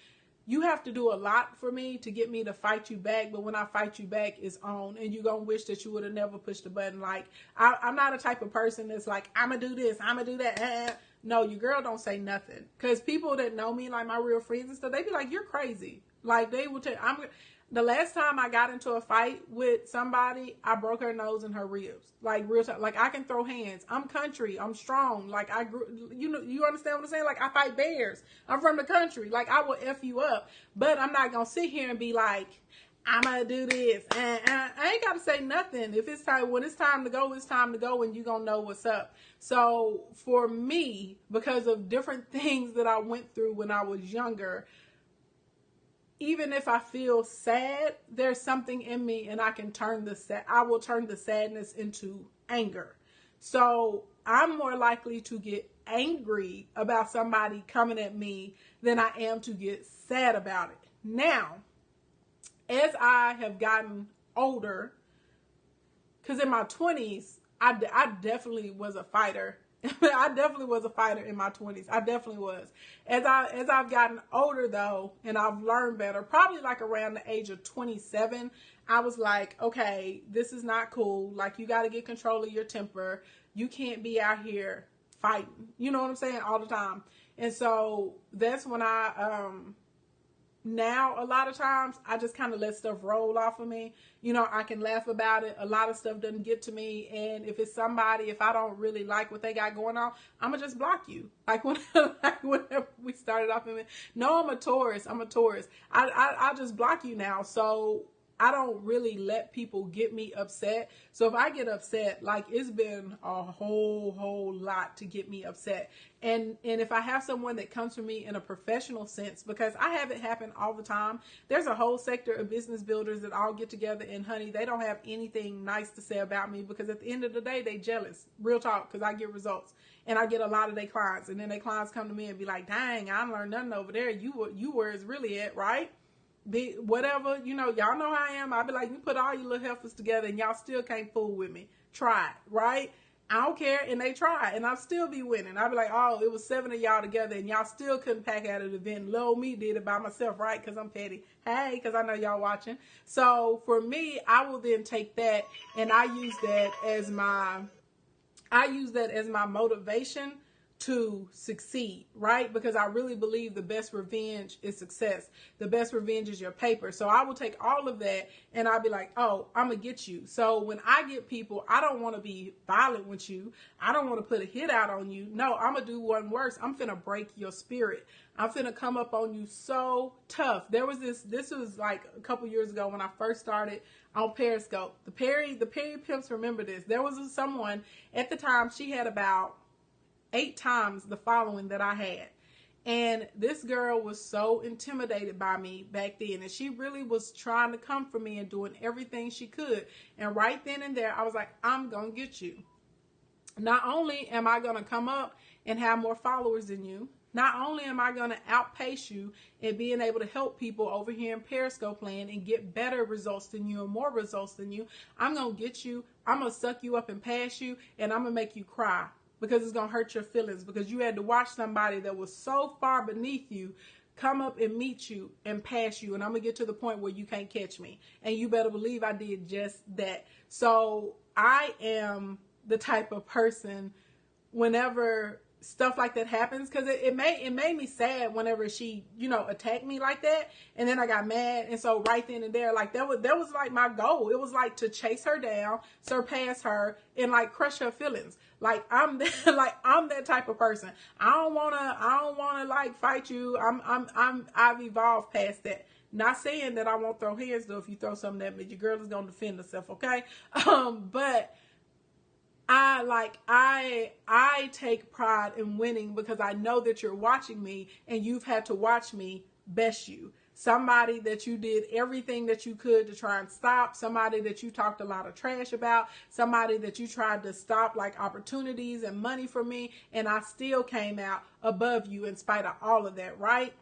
you have to do a lot for me to get me to fight you back. But when I fight you back, it's on, and you're going to wish that you would have never pushed the button. Like, I'm not a type of person that's like, I'm going to do this, I'm going to do that. No, your girl don't say nothing. Because people that know me, like my real friends and stuff, they be like, you're crazy. Like, they will tell the last time I got into a fight with somebody, I broke her nose and her ribs. Like, real time. Like, I can throw hands. I'm country. I'm strong. Like, I grew, you understand what I'm saying? Like, I fight bears. I'm from the country. Like, I will F you up. But I'm not going to sit here and be like, I'm going to do this. And I ain't got to say nothing. If it's time, when it's time to go, it's time to go, and you're going to know what's up. So, for me, because of different things that I went through when I was younger, even if I feel sad, there's something in me, and I will turn the sadness into anger. So I'm more likely to get angry about somebody coming at me than I am to get sad about it. Now, as I have gotten older, because in my 20s, I definitely was a fighter. I definitely was a fighter in my 20s. I definitely was. As I've gotten older though, and I've learned better, probably like around the age of 27, I was like, okay, this is not cool. Like, you got to get control of your temper. You can't be out here fighting. You know what I'm saying? All the time. And so that's when I now a lot of times I just kind of let stuff roll off of me. You know, I can laugh about it. A lot of stuff doesn't get to me. And if it's somebody, if I don't really like what they got going on, I'm going to just block you. Like whenever we started off, no, I'm a Taurus. I just block you now. So I don't really let people get me upset. So if I get upset, like it's been a whole lot to get me upset. And if I have someone that comes from me in a professional sense, because I have it happen all the time, there's a whole sector of business builders that all get together and honey, they don't have anything nice to say about me because at the end of the day, they jealous. Real talk, because I get results. And I get a lot of their clients. And then their clients come to me and be like, dang, I learned nothing over there. You where it's really at, right? Whatever, you know, y'all know how I am. I'll be like, you put all your little heifers together and y'all still can't fool with me. Try it, right? I don't care. And they try and I'll still be winning. I'll be like, oh, it was 7 of y'all together and y'all still couldn't pack out of the event. Little me did it by myself, right? Because I'm petty. Hey, because I know y'all watching. So for me, I will then take that and I use that as my motivation to succeed, right? Because I really believe the best revenge is success. The best revenge is your paper. So I will take all of that and I'll be like, oh, I'm going to get you. So when I get people, I don't want to be violent with you. I don't want to put a hit out on you. No, I'm going to do one worse. I'm finna break your spirit. I'm finna come up on you so tough. There was this was like a couple years ago when I first started on Periscope. The Perry Pimps remember this. There was someone at the time, she had about 8 times the following that I had. And this girl was so intimidated by me back then. And she really was trying to come for me and doing everything she could. And right then and there, I was like, I'm going to get you. Not only am I going to come up and have more followers than you, not only am I going to outpace you in being able to help people over here in Periscope land and get better results than you and more results than you, I'm going to get you, I'm going to suck you up and pass you, and I'm going to make you cry. Because it's going to hurt your feelings. Because you had to watch somebody that was so far beneath you come up and meet you and pass you. And I'm going to get to the point where you can't catch me. And you better believe I did just that. So I am the type of person whenever stuff like that happens, because it made me sad whenever she, you know, attacked me like that, and then I got mad. And so right then and there, like that was like my goal. It was like to chase her down, surpass her, and like crush her feelings. Like I'm that type of person. I don't wanna like fight you. I've evolved past that. Not saying that I won't throw hands though. If you throw something at me, your girl is gonna defend herself, okay? But I take pride in winning because I know that you're watching me and you've had to watch me best you. Somebody that you did everything that you could to try and stop, somebody that you talked a lot of trash about, somebody that you tried to stop like opportunities and money from me, and I still came out above you in spite of all of that, right?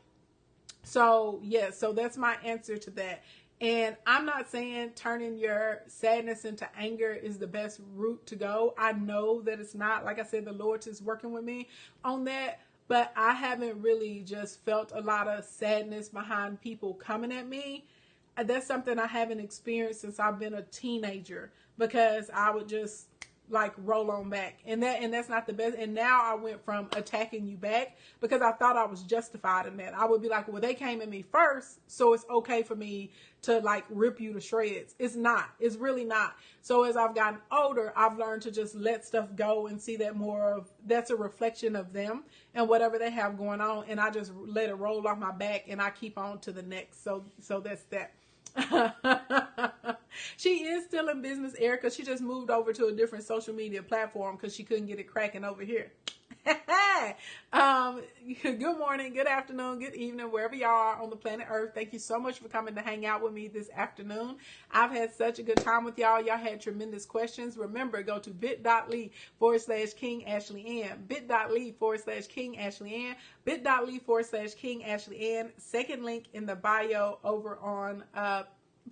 So, yeah, so that's my answer to that. And I'm not saying turning your sadness into anger is the best route to go. I know that it's not. Like I said, the Lord is working with me on that. But I haven't really just felt a lot of sadness behind people coming at me. That's something I haven't experienced since I've been a teenager, because I would just like roll on back, and that's not the best. And now I went from attacking you back because I thought I was justified in that. I would be like, well, they came at me first, so it's okay for me to like rip you to shreds. It's not. It's really not. So as I've gotten older, I've learned to just let stuff go and see that more of that's a reflection of them and whatever they have going on, and I just let it roll off my back and I keep on to the next. So that's that. She is still in business, Erica. She just moved over to a different social media platform because she couldn't get it cracking over here. Good morning, good afternoon, good evening, wherever y'all are on the planet Earth. Thank you so much for coming to hang out with me this afternoon. I've had such a good time with y'all. Y'all had tremendous questions. Remember, go to bit.ly/King Ashley Ann, bit.ly/King Ashley Ann, bit.ly/King Ashley Ann. Second link in the bio over on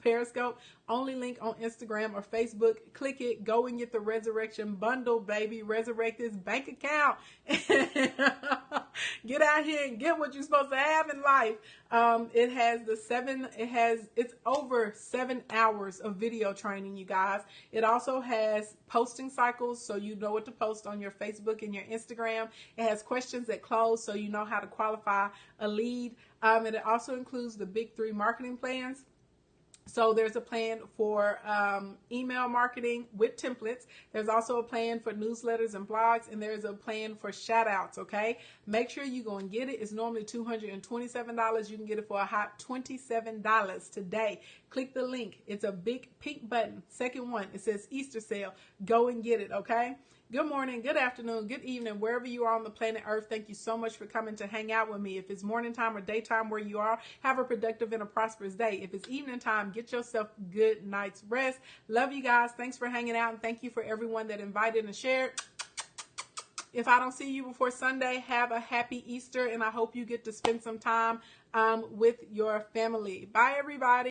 Periscope. Only link on Instagram or Facebook. Click it. Go and get the resurrection bundle, baby. Resurrect this bank account. Get out here and get what you're supposed to have in life. It's over 7 hours of video training, you guys. It also has posting cycles, so you know what to post on your Facebook and your Instagram. It has questions that close, so you know how to qualify a lead. And it also includes the big 3 marketing plans. So there's a plan for email marketing with templates. There's also a plan for newsletters and blogs, and there's a plan for shout outs, okay? Make sure you go and get it. It's normally $227. You can get it for a hot $27 today. Click the link. It's a big pink button. Second one, it says Easter sale. Go and get it, okay? Good morning, good afternoon, good evening, wherever you are on the planet Earth. Thank you so much for coming to hang out with me. If it's morning time or daytime where you are, have a productive and a prosperous day. If it's evening time, get yourself good night's rest. Love you guys. Thanks for hanging out, and thank you for everyone that invited and shared. If I don't see you before Sunday, have a happy Easter, and I hope you get to spend some time with your family. Bye, everybody.